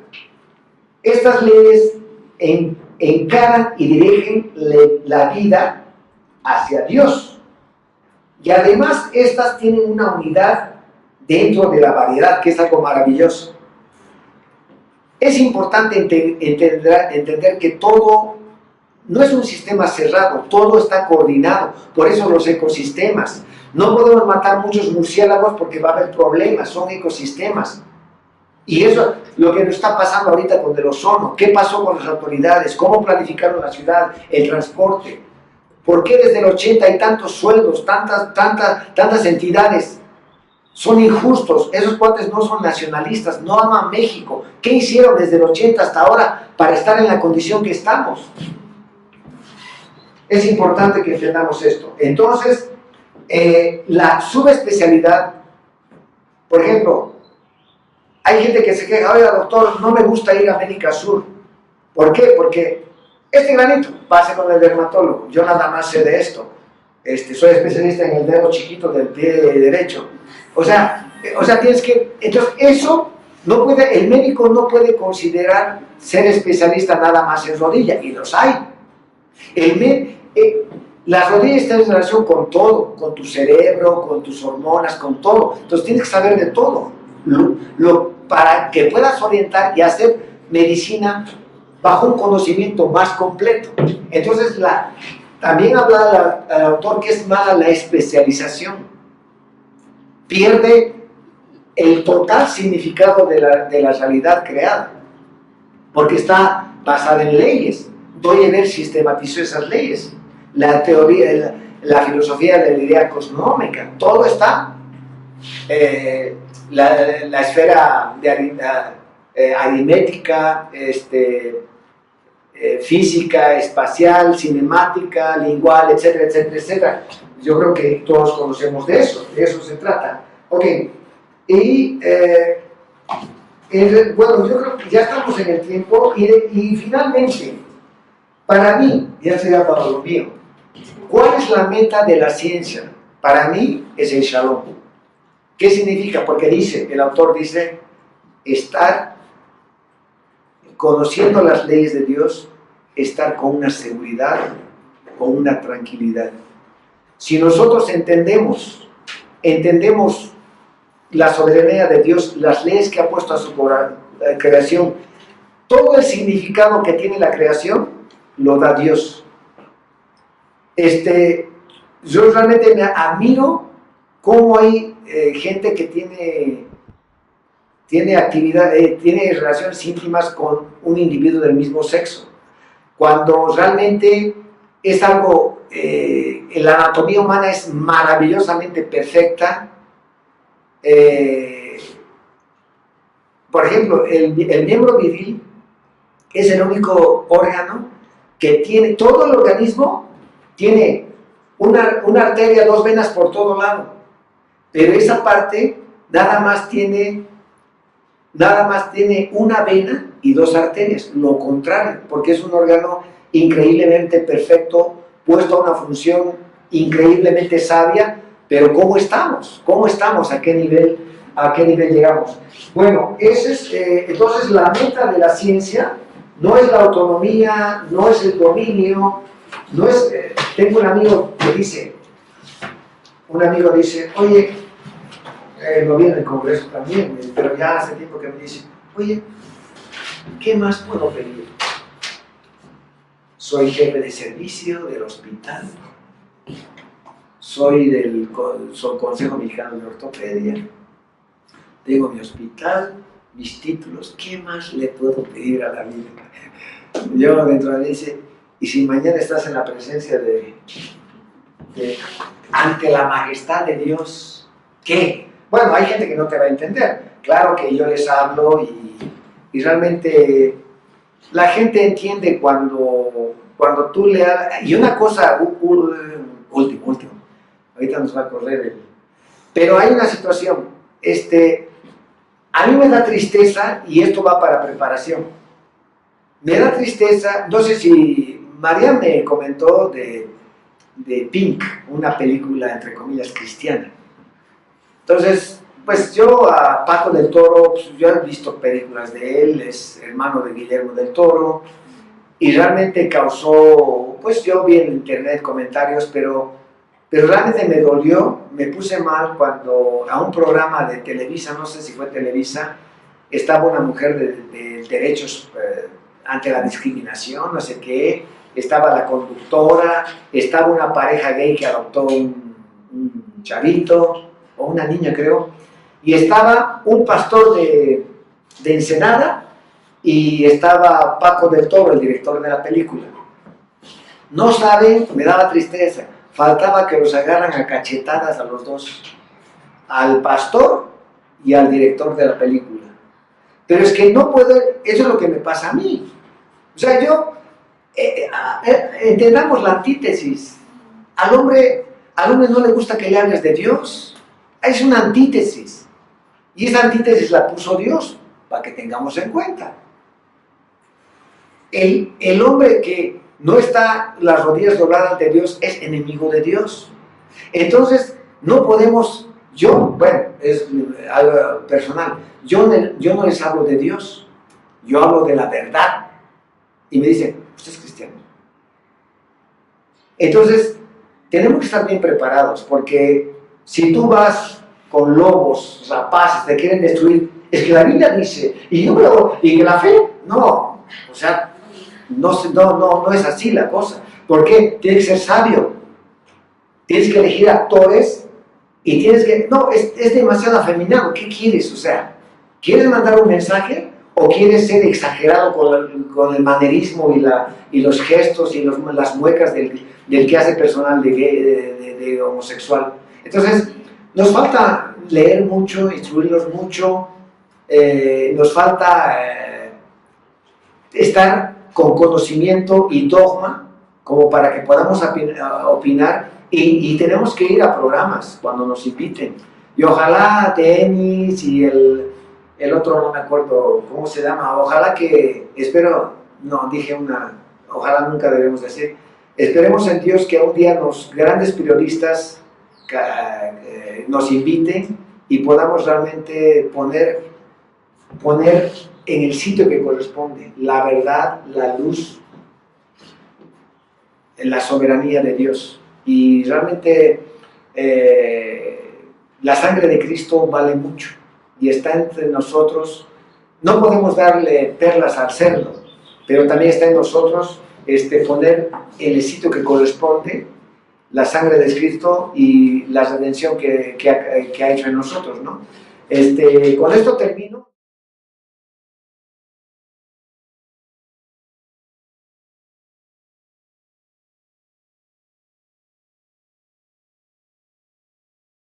Estas leyes encaran y dirigen la vida hacia Dios. Y además estas tienen una unidad dentro de la variedad, que es algo maravilloso. Es importante entender que todo no es un sistema cerrado, todo está coordinado. Por eso los ecosistemas. No podemos matar muchos murciélagos porque va a haber problemas, son ecosistemas. Y eso es lo que nos está pasando ahorita con el ozono. ¿Qué pasó con las autoridades? ¿Cómo planificaron la ciudad, el transporte? ¿Por qué desde el 80 hay tantos sueldos, tantas entidades? Son injustos, esos cuates no son nacionalistas, no aman México. ¿Qué hicieron desde el 80 hasta ahora para estar en la condición que estamos? Es importante que entendamos esto. Entonces, la subespecialidad, por ejemplo, hay gente que se queja, oiga doctor, no me gusta ir a América Sur. ¿Por qué? Porque este granito, pase con el dermatólogo, yo nada más sé de esto. Soy especialista en el dedo chiquito del pie derecho. O sea, tienes que... Entonces, eso no puede, el médico no puede considerar ser especialista nada más en rodilla, y los hay. Las rodillas están en relación con todo, con tu cerebro, con tus hormonas, con todo. Entonces, tienes que saber de todo. Para que puedas orientar y hacer medicina bajo un conocimiento más completo. Entonces, también habla el autor que es mala la especialización. Pierde el total significado de la realidad creada, porque está basada en leyes. Doyeber sistematizó esas leyes. La teoría, la filosofía de la idea cosmológica, todo está. La esfera aritmética, física, espacial, cinemática, lingual, etcétera, etcétera, etcétera. Yo creo que todos conocemos de eso se trata. Ok, y bueno, yo creo que ya estamos en el tiempo y finalmente, para mí, ya sería para lo mío, ¿cuál es la meta de la ciencia? Para mí es el Shalom. ¿Qué significa? Porque el autor dice, estar conociendo las leyes de Dios, estar con una seguridad, con una tranquilidad. Si nosotros entendemos la soberanía de Dios, las leyes que ha puesto a su creación, todo el significado que tiene la creación, lo da Dios. Yo realmente me admiro cómo hay gente que tiene actividad, tiene relaciones íntimas con un individuo del mismo sexo, cuando realmente es algo, la anatomía humana es maravillosamente perfecta. Por ejemplo, el miembro viril es el único órgano que tiene, todo el organismo tiene una arteria, 2 venas por todo lado, pero esa parte nada más tiene una vena y 2 arterias, lo contrario, porque es un órgano increíblemente perfecto, puesto a una función increíblemente sabia. Pero ¿cómo estamos? ¿Cómo estamos? ¿A qué nivel llegamos? Bueno, entonces la meta de la ciencia no es la autonomía, no es el dominio, no es... tengo un amigo que dice, oye, lo vi en el Congreso también, pero ya hace tiempo que me dice, oye, ¿qué más puedo pedir? soy jefe de servicio del hospital, soy Consejo Mexicano de Ortopedia, tengo mi hospital, mis títulos, ¿qué más le puedo pedir a la vida? Yo dentro de mí dice, y si mañana estás en la presencia ante la majestad de Dios, ¿qué? Bueno, hay gente que no te va a entender, claro que yo les hablo y realmente la gente entiende cuando tú le hablas, y una cosa, último, ahorita nos va a correr pero hay una situación, a mí me da tristeza, y esto va para preparación, me da tristeza, no sé si María me comentó de Pink, una película entre comillas cristiana. Entonces, pues yo a Paco del Toro, pues yo he visto películas de él, es hermano de Guillermo del Toro, y realmente causó, pues yo vi en internet comentarios, pero realmente me dolió, me puse mal cuando a un programa de Televisa, no sé si fue Televisa, estaba una mujer de derechos ante la discriminación, no sé qué, estaba la conductora, estaba una pareja gay que adoptó un chavito, o una niña creo, y estaba un pastor de Ensenada, y estaba Paco del Toro, el director de la película. No saben, me daba tristeza, faltaba que los agarran a cachetadas a los dos, al pastor y al director de la película. Pero es que no puedo, eso es lo que me pasa a mí. O sea, entendamos la antítesis. Al hombre no le gusta que le hables de Dios. Es una antítesis. Y esa antítesis la puso Dios, para que tengamos en cuenta. El hombre que no está las rodillas dobladas ante Dios es enemigo de Dios. Entonces, no podemos, bueno, es algo personal, yo no les hablo de Dios, yo hablo de la verdad. Y me dicen, ¿usted es cristiano? Entonces, tenemos que estar bien preparados, porque si tú vas con lobos, rapaces, te quieren destruir, es que la Biblia dice, y que la fe, no, o sea, no es así la cosa. ¿Por qué? Tienes que ser sabio, tienes que elegir actores, y tienes que, no, es demasiado afeminado, ¿qué quieres? O sea, ¿quieres mandar un mensaje? ¿O quieres ser exagerado con el manerismo y los gestos y las muecas del que hace personal de homosexual? Entonces, nos falta leer mucho, instruirnos mucho, nos falta estar con conocimiento y dogma como para que podamos opinar, y tenemos que ir a programas cuando nos inviten. Y ojalá Denis y el otro, no me acuerdo cómo se llama, ojalá que, ojalá nunca debemos decir, esperemos en Dios que un día los grandes periodistas nos inviten y podamos realmente poner en el sitio que corresponde la verdad, la luz, la soberanía de Dios. Y realmente la sangre de Cristo vale mucho y está entre nosotros. No podemos darle perlas al cerdo, pero también está en nosotros poner en el sitio que corresponde la sangre de Cristo y la redención que ha hecho en nosotros, ¿no? Con esto termino.